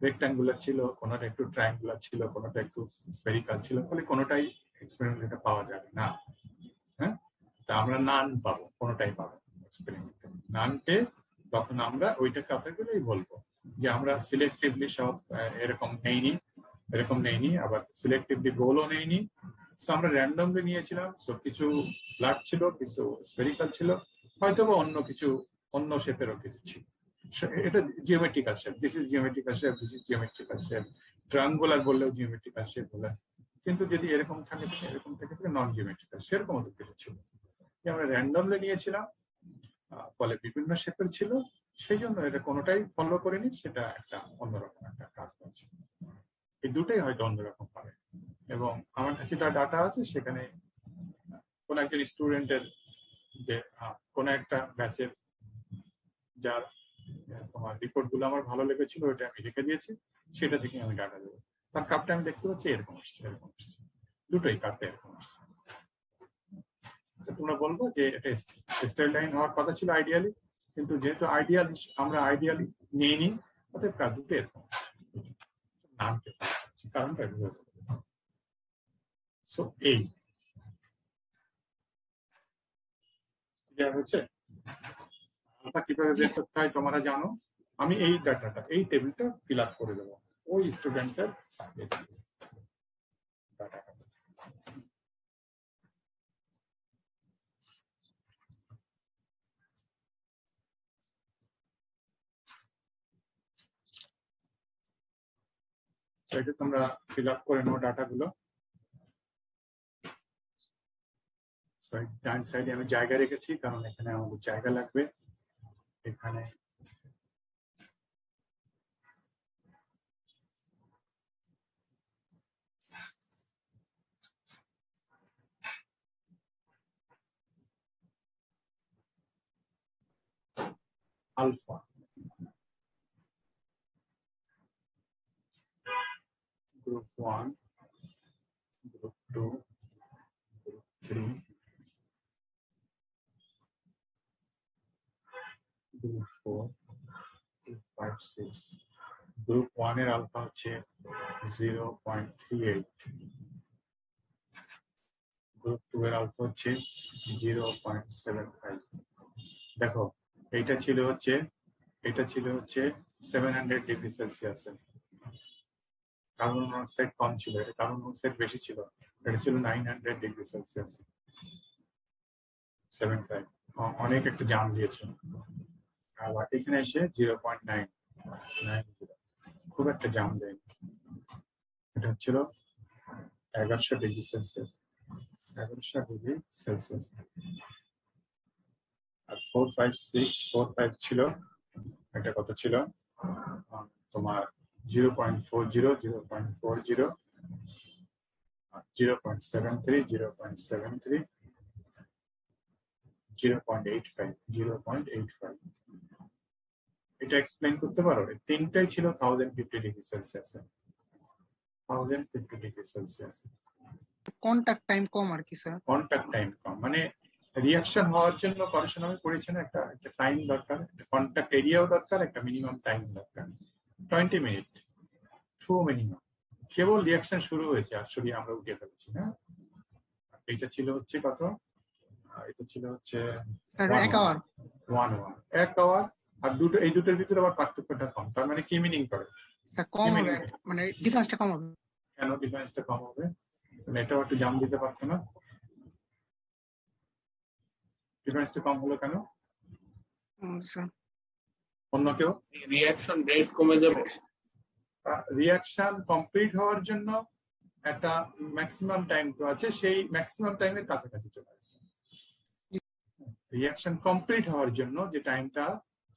রেক্ট্যাঙ্গুলার ছিল, কোনোটা একটু ট্রায়াঙ্গুলার ছিল, কোনোটা একটু স্ফেরিক্যাল ছিল, ফলে কোনোটাই এক্সপেরিমেন্টে পাওয়া যাবে না। হ্যাঁ, তা আমরা নান পাবো, কোনোটাই পাবো এক্সপেরিমেন্টে নান পেয়ে তখন আমরা ওইটা কথাগুলোই বলবো যে আমরা সিলেক্টিভলি সব এরকম নেইনি, আবার সিলেক্টিভলি গোলও নেইনি। সো আমরা র্যান্ডমলি নিয়েছিলাম। সো কিছু ফ্ল্যাট ছিল, কিছু স্ফেরিক্যাল ছিল, হয়তো বা অন্য শেপেরও কিছু ছিল। এটা geometrical shape, this is geometrical shape, this is geometrical shape, triangular বললেও জিওমেট্রিক্যাল শেপ বলে, কিন্তু যদি এরকম থাকে এরকম থেকে নন জিওমেট্রিক্যাল, সেরকম ওদের কিছু ছিল। আমরা র্যান্ডমলি নিয়েছিলাম, ফলে বিভিন্ন শেপের ছিল, সেই জন্য এটা কোনোটাই ফলো করিনি, সেটা একটা অন্যরকম একটা কাজ করছে। এই দুটোই হয়তো অন্যরকম পারে। এবং আমার কাছে যা ডাটা আছে সেখানে কোন একজন স্টুডেন্টের যে কোন একটা ব্যাচের যার তোমার রিপোর্ট গুলো আমার ভালো লেগেছিল, ওইটা আমি রেখে দিয়েছি, সেটা থেকে আমি ডাটা দেবো। তার কাপটা আমি দেখতে পাচ্ছি এরকম আসছে, এরকম আসছে, দুটোই কাপটা এরকম আসছে। তোমরা বলবো যে এটা স্ট্রেট লাইন হওয়ার কথা ছিল আইডিয়ালি, কিন্তু যেহেতু আমরা আইডিয়ালি নিইনি, অতএব কাজ দুটো এরকম নামকে কারণটা সো এই হচ্ছে আলফা কিভাবে বের করতে হয় তোমরা জানো। আমি এই ডাটাটা, এই টেবিলটা ফিল আপ করে দেবো ওই স্টুডেন্টের ডাটাটা। এটা তোমরা ফিল আপ করে নাও ডাটাগুলো। ডান সাইডে আমি জায়গা রেখেছি, কারণ এখানে আমাদের জায়গা লাগবে। এখানে alpha, group 1, group 2, group 3, group 4, group 5, 6। Group 1 এর আলফা হচ্ছে 0.38, গ্রুপ 2 এর আলফা হচ্ছে 0.75। দেখো এটা ছিল হচ্ছে 700 ডিগ্রি সেলসিয়াসে, কার্বন মনোক্সাইড কম ছিল, এটা কার্বন মনোক্সাইড বেশি ছিল, এটা ছিল 900 ডিগ্রি সেলসিয়াস। 75 অনেক একটা জাম দিয়েছে। আবার এখানে এসে 0.990, খুব একটা জাম দেয়। এটা হচ্ছিল 1100 ডিগ্রি সেলসিয়াস, 1100 ডিগ্রি সেলসিয়াস। আর 4, 5 ছিল, এটা কত ছিল তোমার 0.40, 0.40, 0.73, 0.73, 0.85, 0.85। এটা এক্সপ্লেইন করতে পারো? তিনটাই ছিল 1050 ডিগ্রি সেলসিয়াসে, 1050 ডিগ্রি সেলসিয়াস। কন্টাক্ট টাইম কম আর কি স্যার। কন্টাক্ট টাইম কম মানে রিঅ্যাকশন হওয়ার জন্য পড়াশোনা করেছেন, একটা টাইম দরকার, কন্টাক্ট এরিয়াও দরকার, একটা মিনিমাম টাইম দরকার। 20 মিনিট টু মিনিমাম। কেবল রিঅ্যাকশন শুরু হয়েছে আর সরি আমরা উঠে ফেলেছি। হ্যাঁ, এটা ছিল হচ্ছে কত, এটা ছিল হচ্ছে 1 আওয়ার। 1 আওয়ার। আর দুটো, এই দুটোর ভিতরে আবার পার্থক্যটা কম, তার মানে কি মিনিং করে? কম হবে, মানে ডিফারেন্সটা কম হবে। কেন ডিফারেন্সটা কম হবে? এটাও একটু জাম দিতে পারতো না? ডিফারেন্সটা কম হলো কেন? স্যার অন্য কেউ? রিঅ্যাকশন রেট কমে যাবে। রিঅ্যাকশন কমপ্লিট হওয়ার জন্য একটা ম্যাক্সিমাম টাইম তো আছে, সেই ম্যাক্সিমাম টাইমের কাছাকাছি চলে আসছে। রিঅ্যাকশন কমপ্লিট হওয়ার জন্য যে টাইমটা,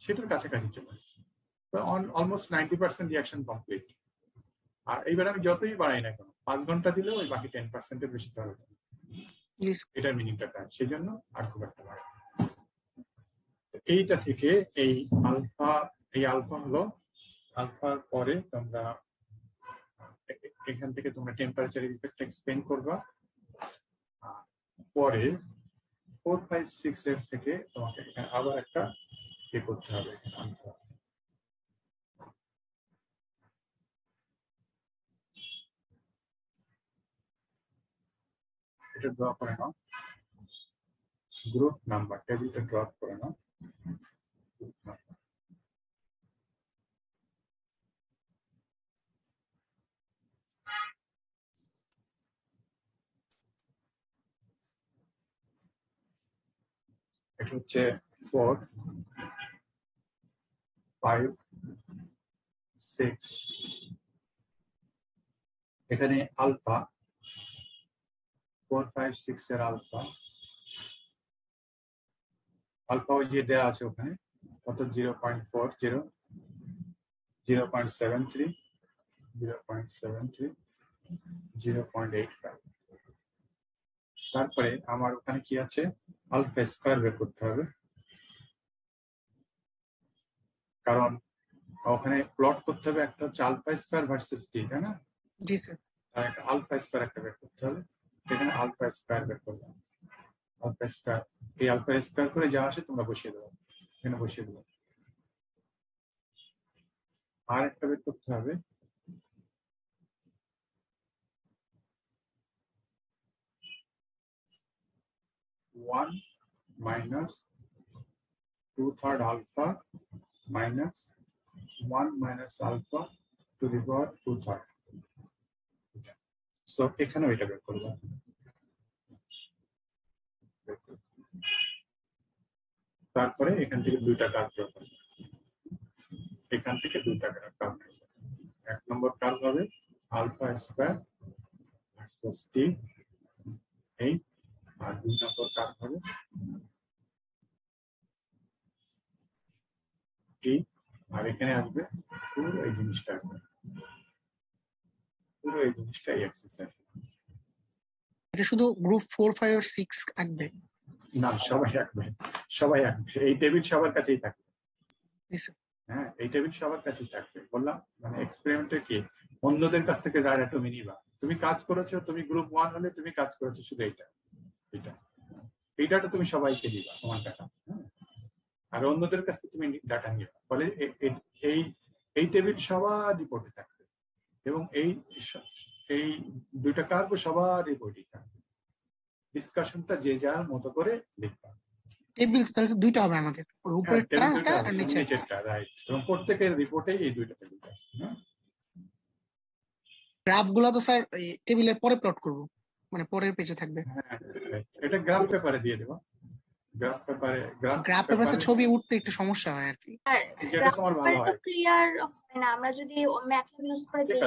সেটার কাছাকাছি চলে আসছে। তো অলমোস্ট 90% রিঅ্যাকশন কমপ্লিট। আর এইবার আমি যতই বাড়াই না কেন, 5 ঘন্টা দিলেও ওই বাকি 10% এর বেশি ধরে, এটার মিনিংটা তাই, সেই জন্য আর খুব একটা বাড়ে। এইটা থেকে এই আলফা হলো, আলফার পরে তোমরা এখান থেকে তোমরা টেম্পারেচার ইফেক্ট এক্সপ্লেইন করবা। পরে 4, 5, 6 এর থেকে তোমাকে এখানে আবার একটা ইয়ে করতে হবে, এটা ড্র করে নাও, গ্রুপ নাম্বার টেবিলটা ড্র করে নাও। এটা হচ্ছে 4, 5 6 এখানে আলফা 4 5 6 এর আলফা ওই যে দেওয়া আছে ওখানে কত 0.40 0.73 0.73 0.85 তারপরে আমার ওখানে কি আছে আলফা স্কয়ার বের করতে হবে কারণ ওখানে প্লট করতে হবে একটা হচ্ছে আলফা স্কয়ার ভার্সেস টি তাই না জি স্যার আর একটা আলফা স্কয়ার একটা বের করতে হবে এখানে আলফা স্কয়ার বের করলাম আলফা স্কয়ার এই আলফা স্কয়ার করে যা আসে তোমরা বসিয়ে দেবো এখানে বসিয়ে দেবো আর একটা বের করতে হবে 1 minus 2/3 alpha minus 1 minus alpha to the power 2/3 so এখানেও এটা বের করব তারপরে এখান থেকে দুইটা কার্ভ বের করব এখান থেকে দুইটা কার্ভ এক নম্বর কার্ভ হবে আলফা স্কয়ার ভার্সেস টি এই আর দুই নম্বর কার্ভ হবে টি আর এখানে আসবে পুরো এই জিনিসটা আসবে পুরো এই জিনিসটা এক্সেস আসবে এটা শুধু গ্রুপ 4 5 আর 6 আঁকবে না সবাই আঁকবে এই টেবিল সবার কাছেই থাকবে জি স্যার হ্যাঁ এই টেবিল সবার কাছেই থাকবে বললাম মানে এক্সপেরিমেন্টের কি অন্যদের কাছ থেকে ডাটা তুমি নিবা তুমি কাজ করেছো তুমি গ্রুপ 1 হলে তুমি কাজ করেছো শুধু এই ডাটা তুমি সবাইকে দিবা তোমার ডাটা আর অন্যদের কাছ থেকে তুমি ডাটা নিবা ফলে এই টেবিল সবার রিপোর্টে থাকবে এবং এই দুইটা কার্ভ সবার রিপোর্টে থাকবে ডিসকাশনটা যে যার মতো করে লিখবা টেবিল তাহলে দুইটা হবে আমাদের ওই উপরেরটা আর নিচেরটা রাইট এবং প্রত্যেকের রিপোর্টে এই দুইটা টেবিল গ্রাফ গুলো তো স্যার টেবিলের পরে প্লট করব মানে পরের পেজে থাকবে এটা গ্রাফ পেপারে দিয়ে দেবো গ্রাফ পেপারে ছবি উঠতে একটু সমস্যা হয় আর কি যেটা তোমার ভালো হয় ক্লিয়ার হয় না আমরা যদি ম্যাটল্যাব ইউজ করে দিই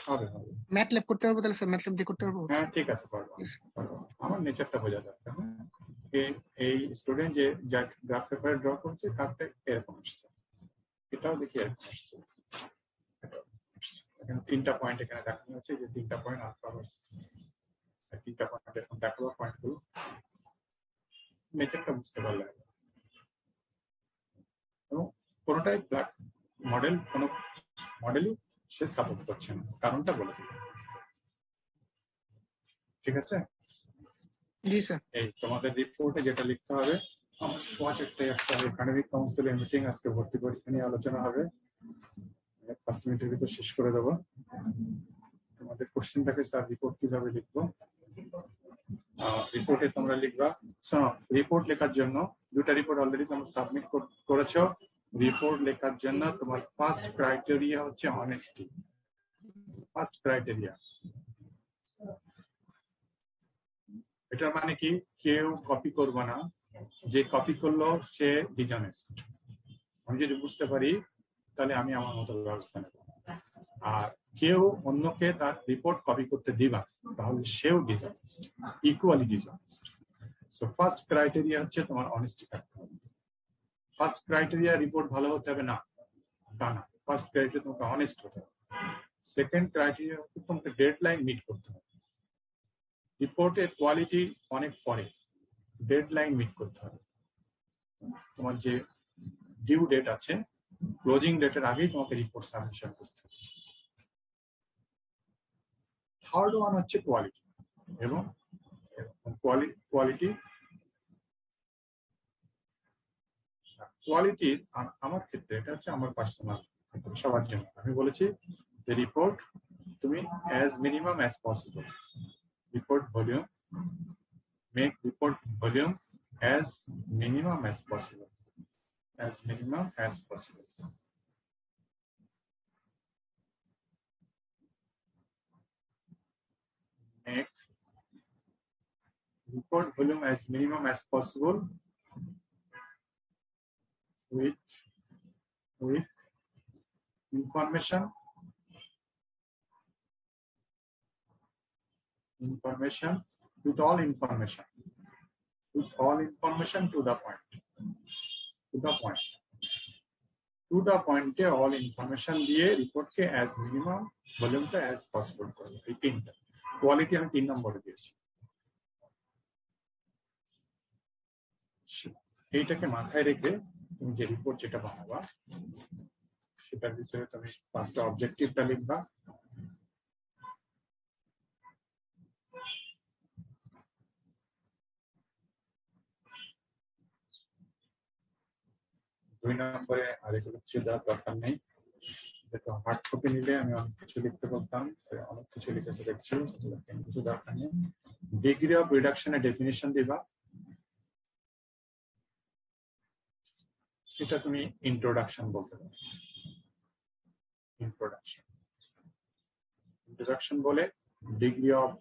তাহলে হবে ম্যাটল্যাব করতে পারবো তাহলে স্যার ম্যাটল্যাব দিয়ে করতে পারবো হ্যাঁ ঠিক আছে পারবো আমার নেচারটা বোঝা দরকার এই স্টুডেন্ট যে গ্রাফ পেপারে ড্র করছে গ্রাফটা এরকম আসছে এটাও দেখি এরকম আসছে এখানে তিনটা পয়েন্ট এখানে দেখানো হচ্ছে যে তিনটা পয়েন্ট আলফা তিনটা পয়েন্ট এরকম দেখাবো পয়েন্টগুলো নেচারটা বুঝতে পারলে এবং কোনোটাই মডেল কোনো মডেলই সে সাপোর্ট করছে না কারণটা বলে দিল ঠিক আছে জি স্যার এই তোমাদের রিপোর্টে যেটা লিখতে হবে আমার একটা একাডেমিক কাউন্সিলের মিটিং আজকে ভর্তি পরীক্ষা নিয়ে আলোচনা হবে 5 মিনিটের ভিতর শেষ করে দেবো তোমাদের কোশ্চেনটাকে স্যার রিপোর্ট কিভাবে লিখবো রিপোর্টে তোমরা লিখবা শোনো রিপোর্ট লেখার জন্য দুটা রিপোর্ট অলরেডি তোমরা সাবমিট করেছো রিপোর্ট লেখার জন্য তোমার ফার্স্ট ক্রাইটেরিয়া হচ্ছে অনেস্টি ফার্স্ট ক্রাইটেরিয়া এটা মানে কি কেউ কপি করবে না যে কপি করলো সে ডিসঅনেস্ট আমি যদি বুঝতে পারি তাহলে আমি আমার মতো ব্যবস্থা নেব আর কেউ অন্যকে তার রিপোর্ট কপি করতে দিবা তাহলে সেও dishonest equally dishonest so first criteria হচ্ছে তোমার অনেস্টি থাকতে হবে ফার্স্ট ক্রাইটেরিয়া রিপোর্ট ভালো হতে হবে না তা না ফার্স্ট ক্রাইটেরিয়া তোমাকে অনেস্ট হতে হবে সেকেন্ড ক্রাইটেরিয়া হচ্ছে তোমাকে ডেডলাইন মিট করতে হবে রিপোর্টের কোয়ালিটি অনেক পরে ডেডলাইন মিট করতে হবে তোমার যে ডিউ ডেট আছে ক্লোজিং ডেটের আগেই তোমাকে রিপোর্ট সাবমিশন করতে হবে থার্ড ওয়ান হচ্ছে কোয়ালিটি এবং কোয়ালিটি আমার ক্ষেত্রে এটা হচ্ছে আমার পার্সোনাল সবার জন্য আমি বলেছি যে রিপোর্ট তুমি as minimum as possible report volume make report volume as minimum as possible make report volume as minimum as possible with with information with all information to the point all information দিয়ে রিপোর্টকে as minimum ভলিউমটা as possible করবে। এই তিনটা quality আমি 3 নম্বরে দিয়েছি। এইটাকে মাথায় রেখে তুমি যে রিপোর্ট যেটা বানাবা সেটার ভিতরে তুমি ফার্স্টে অবজেক্টিভটা লিখবা, দুই নম্বরে আর এগুলো কিছু দেওয়ার দরকার নেই, যেহেতু হার্ড কপি নিলে আমি অনেক কিছু লিখতে বলতাম, অনেক কিছু লিখেছে দেখছি, কিছু দরকার নেই। ডিগ্রি অফ রিডাকশনের ডেফিনিশন দিবা, সেটা তুমি ইন্ট্রোডাকশন বলতে পারো। ইন্ট্রোডাকশন বলে ডিগ্রি অফ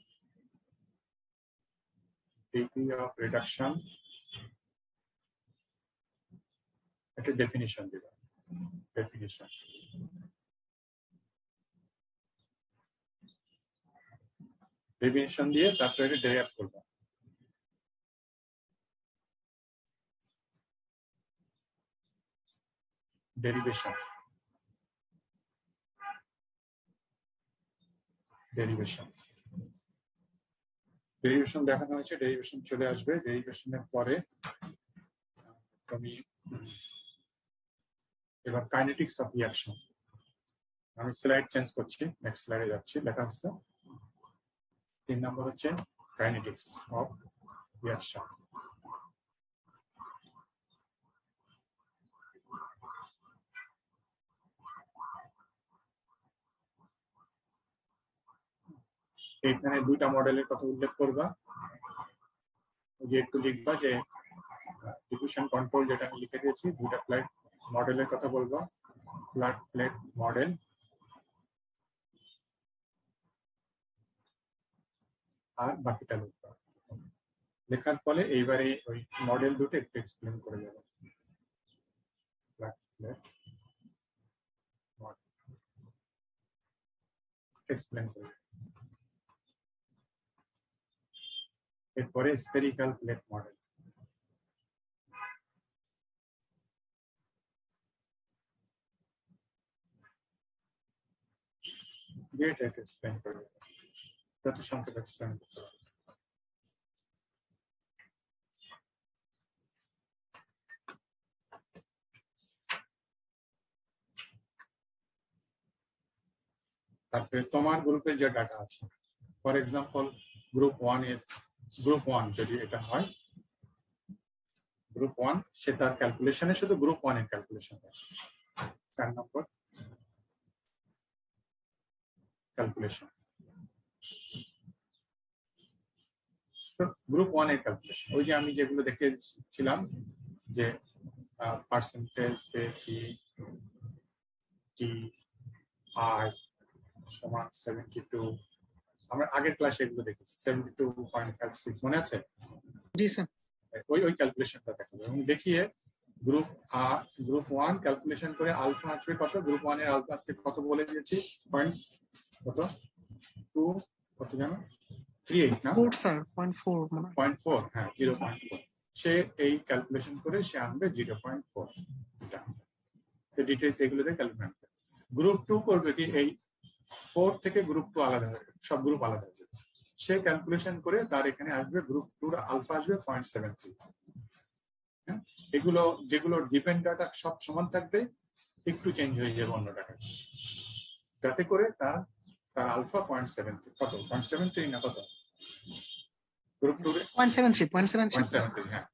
রিডাকশন একটা ডেফিনিশন দিবা। ডেফিনিশন দিয়ে তারপরে এটা ডেরাইভ করবা। ডেরিভেশন দেখানো হয়েছে, ডেরিভেশন চলে আসবে। ডেরিভেশনের পরে তুমি এবার কাইনেটিক্স অফ রিঅ্যাকশন, আমি স্লাইড চেঞ্জ করছি, নেক্সট স্লাইডে যাচ্ছি। লেখা হচ্ছে 3 নম্বর হচ্ছে কাইনেটিক্স অফ রিঅ্যাকশন। এখানে 2টা মডেলের কথা উল্লেখ করবা, যে একটু লিখবা যে ডিফিউশন কন্ট্রোল যেটা আমি লিখে দিয়েছি, 2টা ফ্ল্যাট মডেলের কথা বলবা, ফ্ল্যাট প্লেট মডেল আর বাকিটা লিখবা। লেখার ফলে এইবারে ওই মডেল দুটো একটু এক্সপ্লেন করে যাবে। ফ্ল্যাট প্লেট মডেল এক্সপ্লেন করে, এরপরে স্ফেরিক্যাল প্লেট মডেল, এটা এক্সপ্লেন করে যত সংক্ষেপ এক্সপ্লেন করতে হবে। তারপরে তোমার গ্রুপে যে ডাটা আছে, ফর এক্সাম্পল গ্রুপ 1 যদি এটা হয়, গ্রুপ 1 সে তার ক্যালকুলেশনে শুধু গ্রুপ 1 এর ক্যালকুলেশন হয়। 4 নম্বর ক্যালকুলেশন, গ্রুপ 1 এর ক্যালকুলেশন ওই যে আমি যেগুলো দেখেছিলাম যে পার্সেন্টেজ টি আই সমান 72, আমরা আগের ক্লাসে এগুলো দেখেছি 72.56, মনে আছে? জি স্যার। ওই ক্যালকুলেশনটা দেখাবো এবং দেখিয়ে গ্রুপ 1 ক্যালকুলেশন করে আলফা আসবে কত, গ্রুপ 1 এর আলফা আজকে কত বলে দিয়েছি, পয়েন্টস কত 2 কত জানো 38 না 4 স্যার 0.4 মানে 0.4, হ্যাঁ 0.4। সে এই ক্যালকুলেশন করে সে আনবে 0.4। এটা তো ডিটেইলস এগুলোতে ক্যালকুলেট করে। গ্রুপ 2 করবে কি, এই 4 থেকে গ্রুপ 2 আলাদা হয়ে যাবে, সব গ্রুপ আলাদা হয়ে যাবে। সে ক্যালকুলেশন করে তার এখানে আসবে গ্রুপ 2 এর আলফা আসবে 0.73। হ্যাঁ, এগুলো যেগুলো ডিপেন্ড ডাটা সব সমান থাকবে, একটু চেঞ্জ হয়ে যাবে অন্য ডাটা, যাতে করে তার আলফা 0.73 কত 0.73 না কত গ্রুপ 2 এর 0.73, হ্যাঁ।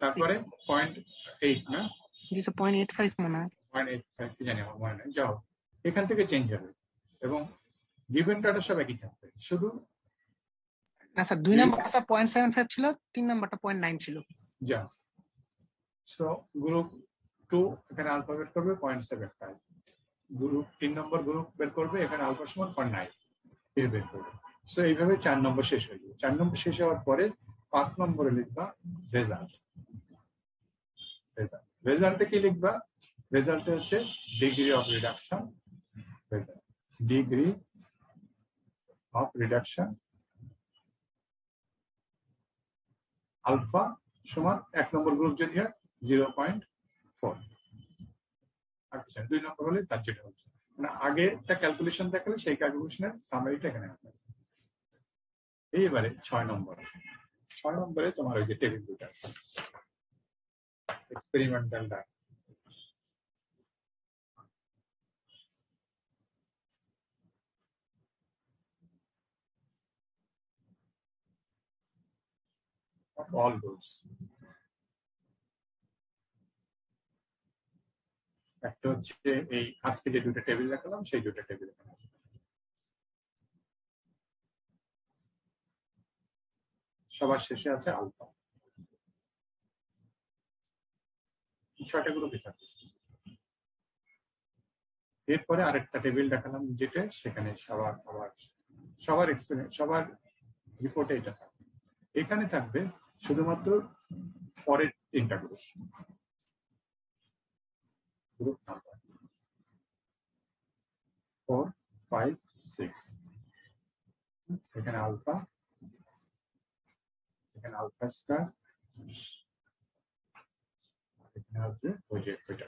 তারপরে 0.8 না জি স্যার 0.85 মনে হয় 0.85 কি জানি আমার মনে নেই, যাও এখান থেকে চেঞ্জ হবে এবং গিভেন ডাটা সব একই থাকবে, শুধু না স্যার 2 নাম্বার স্যার 0.75 ছিল, 3 নাম্বারটা 0.9 ছিল। যা সো গ্রুপ 2 এখানে আলফা বের করবে 0.75, গ্রুপ 3 নম্বর গ্রুপ বের করবে এখানে আলফা সমান 0.9 এর বের করবে। সো এইভাবে 4 নম্বর শেষ হয়ে যাবে। 4 নম্বর শেষ হওয়ার পরে 5 নম্বরে লিখবা রেজাল্টে কি লিখবা, রেজাল্ট হচ্ছে degree of reduction, degree of reduction alpha সমান 1 নম্বর গ্রুপ যদি হয় 0.4, আচ্ছা 2 নম্বর হলে তার যেটা হচ্ছে মানে আগে একটা ক্যালকুলেশন দেখালে সেই ক্যালকুলেশনের সামারিটা এখানে আসবে। এইবারে 6 নম্বরে তোমার ওই যে টেবিল দুটো এক্সপেরিমেন্টাল ডাটা, all those একটা হচ্ছে এই আজকে যে দুটো টেবিল দেখালাম সেই দুটো টেবিল সবার শেষে আছে আলফা, 6টা গ্রুপে থাকে। এরপরে আরেকটা টেবিল দেখালাম যেটা সেখানে সবার এক্সপেরিয়েন্স সবার রিপোর্টে এটা থাকবে। এখানে থাকবে শুধুমাত্র পরের 3টা গ্রুপ, গ্রুপ নাম্বার 4, 5, 6, এখানে আলফা, এখানে আলফা স্টার, এখানে হচ্ছে ওই যে এটা।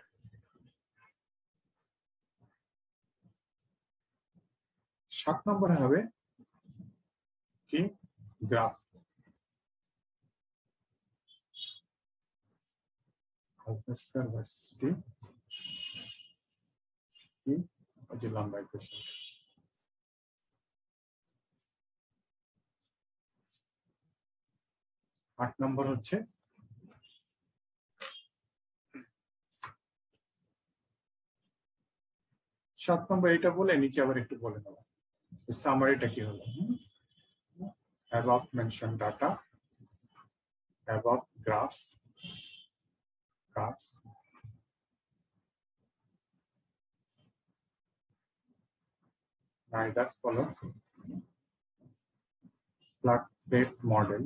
সাত নম্বরে হবে কি graph, alpha star versus T কি ওই যে লম্বা ইকুয়েশন। 8 নম্বর হচ্ছে সাত নম্বর এটা বলে নিচে আবার একটু বলে দেবো সামারিটা কি হলো। above mentioned data, above graphs neither follow flat plate model,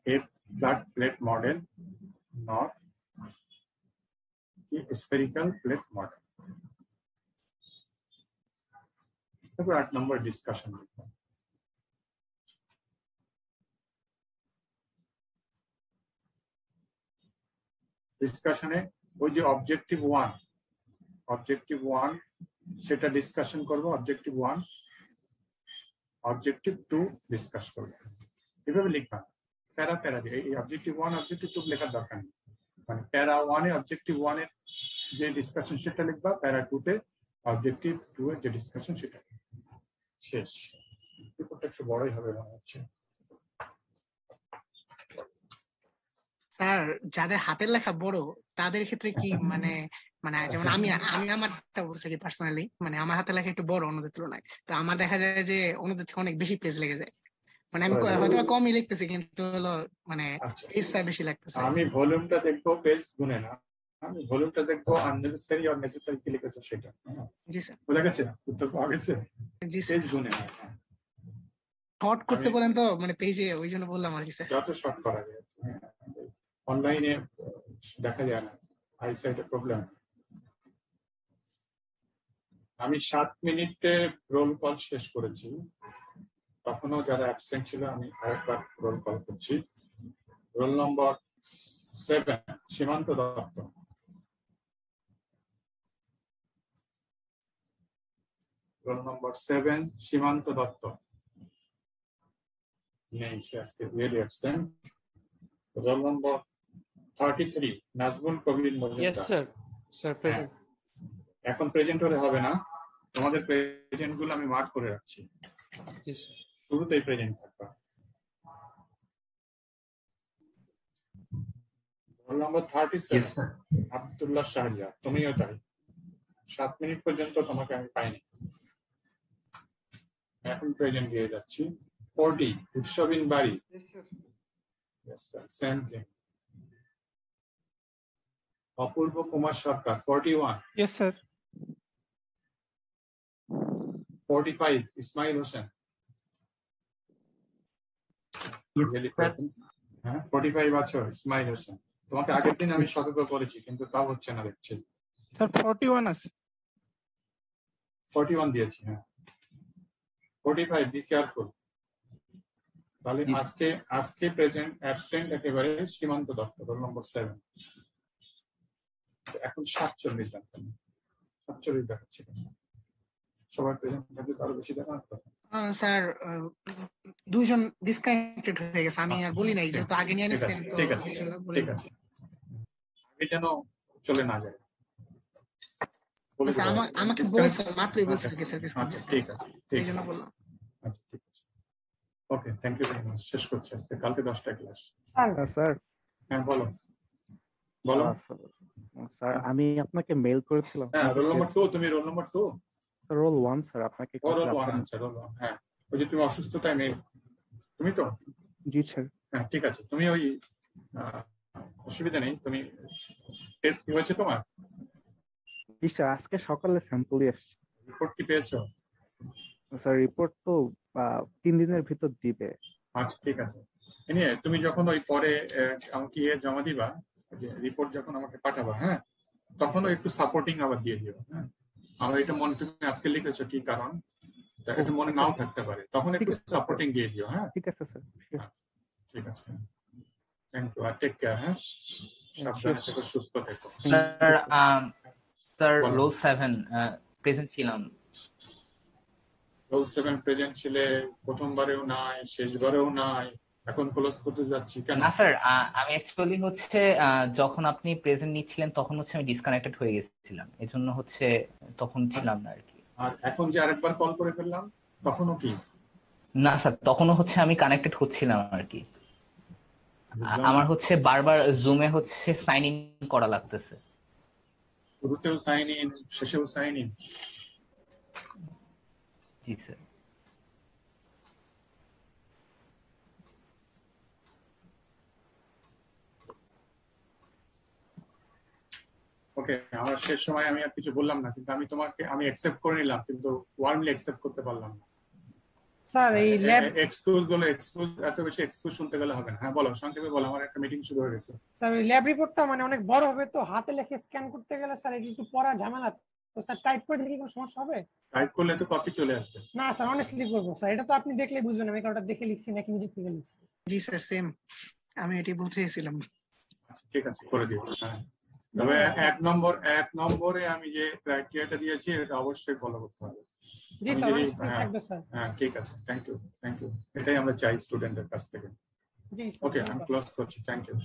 a flat plate model nor a spherical plate model. তারপর 8 নম্বর ডিসকাশন। ডিসকাশনে ওই যে অবজেক্টিভ 1 সেটা ডিসকাশন করব, অবজেক্টিভ 1 অবজেক্টিভ 2 ডিসকাস করব। এভাবে লিখবা প্যারা দিয়ে, এই অবজেক্টিভ 1 অবজেক্টিভ 2 লেখার দরকার নেই, মানে প্যারা 1 এ অবজেক্টিভ 1 এর যে ডিসকাশন সেটা লিখবা, প্যারা 2 তে অবজেক্টিভ 2 এর যে ডিসকাশন সেটা শেষ। রিপোর্টটা একটু বড়ই হবে মনে হচ্ছে। স্যার যাদের হাতের লেখা বড় তাদের ক্ষেত্রে কি মানে মানে যেমন আমি আমারটা বলছি কি পার্সোনালি, মানে আমার হাতের লেখা একটু বড় অন্যদের তুলনায়, তো আমার দেখা যায় যে অন্যদের থেকে অনেক বেশি পেজ লেগে যায়। মানে আমি হয়তো কমই লিখতেছি কিন্তু হলো মানে পেজটা বেশি লাগতেছে। আমি ভলিউমটা দেখবো, পেজ গুনে না, আমি ভলিউমটা দেখবো আননেসেসারি আর নেসেসারি কি লিখেছো সেটা। জি স্যার, বোঝা গেছে, উত্তর পাওয়া গেছে। জি স্যার, পেজ গুনে না, শর্ট করতে বলেন তো মানে পেজে, ওই জন্য বললাম আর কি স্যার। যত শর্ট করা যায়, অনলাইনে দেখা যায় না, আইসাইটে প্রবলেম। আমি 7 মিনিটে রোল কল শেষ করেছি, তখনও যারা অ্যাবসেন্ট ছিল আমি আরেকবার রোল কল করছি। রোল নম্বর 7 সীমান্ত দত্ত, রোল নম্বর 7 সীমান্ত দত্ত নেই, সে আজকে very absent. Roll number 33 Nazmul Kabir Majumdar. Yes, sir. Sir, present. এখন প্রেজেন্ট হলে হবে না, তোমাদের প্রেজেন্ট গুলো আমি মার্ক করে রাখছি, Yes, sir. শুরুতেই প্রেজেন্ট থাকবা। রোল নম্বর 37 আব্দুল্লাহ শাহরিয়া, তুমিও তাই। 7 মিনিট পর্যন্ত তোমাকে আমি পাইনি, এখন প্রেজেন্ট দিয়ে যাচ্ছি। 40 উৎসবিন বাড়ি, সেম থিং। অপূর্ব কুমার সরকার 41। Yes, sir. 45 ইসমাইল হোসেন। হ্যাঁ 45 আছো ইসমাইল হোসেন, তোমাকে আগের দিন আমি সতর্ক করেছি কিন্তু তাও হচ্ছে না দেখছি। স্যার 41 আছে। 41 দিয়েছি, হ্যাঁ। 45, বি কেয়ারফুল। তাহলে জি, আজকে প্রেজেন্ট অ্যাবসেন্ট একেবারে সীমান্ত দত্ত, রোল নম্বর 7। এখন 47 জানতেন, 47 দেখাচ্ছে কেন? সবার প্রেজেন্ট থাকলে তো আরো বেশি দেখানোর কথা। স্যার দুইজন ডিসকানেক্টেড হয়ে গেছে, আমি আর বলি নাই আচ্ছা, যেহেতু আগে নিয়ে ঠিক আছে, নিচ্ছেন তো ঠিক আছে, এই জন্য বলি ঠিক আছে। আগে যেন চলে না যায়। বলে আচ্ছা, দেবো। আমাকে Disconnect- বলছেন মাত্রই বলছেন আচ্ছা, কি স্যার আচ্ছা, ঠিক আছে, ঠিক এই জন্য আছে। বললাম। আচ্ছা, ঠিক আছে। ওকে, থ্যাংক ইউ ভেরি মাচ। শেষ করছি আজকে, কালকে 10টায় ক্লাস। স্যার হ্যাঁ, বলো বলো। স্যার আমি আপনাকে মেল করেছিলাম। হ্যাঁ, রোল নম্বর 2, তুমি রোল নম্বর 2? রোল 1 স্যার, আপনাকে ও রোল 1, আচ্ছা রোল 1, হ্যাঁ। ওই যে তুমি অসুস্থতায় মেয়ে, তুমি তো? জি স্যার। হ্যাঁ, ঠিক আছে। তুমি ওই অসুবিধা নেই, তুমি টেস্ট কি হয়েছে তোমার? জি স্যার, আজকে সকালে স্যাম্পলই আসছে। রিপোর্ট কি পেয়েছো? স্যার রিপোর্ট তো 3 দিনের ভিতর দিবে। আচ্ছা, ঠিক আছে। নিয়ে তুমি যখন ওই পরে আমাকে জমা দিবা, যে রিপোর্ট যখন আমাকে পাঠাবা, হ্যাঁ, তখনও একটু সাপোর্টিং আবার দিয়ে দিও। হ্যাঁ, আমার এটা মনে, তুমি আজকে লিখেছো কি কারণ, এটা মনে নাও থাকতে পারে, তখন একটু সাপোর্টিং দিয়ে দিও। হ্যাঁ, ঠিক আছে স্যার। ঠিক আছে। Thank you, or take care. হ্যাঁ, সাবধানে থেকো, সুস্থ থেকো। স্যার স্যার বলো। রোল 7 প্রেজেন্ট ছিলাম। রোল 7 প্রেজেন্ট ছিলে, প্রথমবারেও নাই, শেষবারেও নাই, এখন ক্লোজ করতে যাচ্ছি কেন? না স্যার, আমি অ্যাকচুয়ালি হচ্ছে যখন আপনি প্রেজেন্ট নিচ্ছিলেন তখন হচ্ছে আমি ডিসকানেক্টেড হয়ে গেছিলাম, এজন্য হচ্ছে তখন ছিলাম না আর কি। আর এখন যে আরেকবার কল করে ফেললাম, তখনও কি? না স্যার, তখনও হচ্ছে আমি কানেক্টেড হচ্ছিলাম আর কি। আমার হচ্ছে বারবার জুমে হচ্ছে সাইন ইন করা লাগতেছে। শুরুতেও সাইন ইন, শেষেও সাইন ইন। জি স্যার। ওকে, আমার শেষ সময় আমি আর কিছু বললাম না, কিন্তু আমি তোমাকে অ্যাকসেপ্ট করে নিলাম, কিন্তু ওয়ার্মলি অ্যাকসেপ্ট করতে পারলাম না। স্যার এই ল্যাব এক্সকিউজ এত বেশি এক্সকিউজ শুনতে গেলে হবে না। হ্যাঁ বলো, সংক্ষেপে বলো, আমার একটা মিটিং শুরু হয়ে গেছে। স্যার এই ল্যাব রিপোর্টটা মানে অনেক বড় হবে, তো হাতে লিখে স্ক্যান করতে গেলে স্যার এটা একটু পড়া ঝামেলা। তো স্যার টাইপ করে দিলে কি কোনো সমস্যা হবে? টাইপ করলে তো কপি চলে আসবে। না স্যার, অনেস্টলি করবো স্যার, এটা তো আপনি দেখলেই বুঝবেন আমি কারোটা দেখে লিখছি নাকি নিজে থেকে লিখছি। জি স্যার, সেম, আমি এটি বুঝেছিলাম। আচ্ছা, ঠিক আছে, করে দিও। হ্যাঁ, তবে এক নম্বরে আমি যে ক্রাইটেরিয়াটা দিয়েছি এটা অবশ্যই ফলো করতে হবে। জি স্যার, অনেস্টলি থাকবে স্যার। হ্যাঁ, ঠিক আছে, থ্যাংক ইউ। এটাই আমরা চাই স্টুডেন্টের কাছ থেকে। জি ওকে, স্যার। আমি ক্লোজ করছি। Thank you.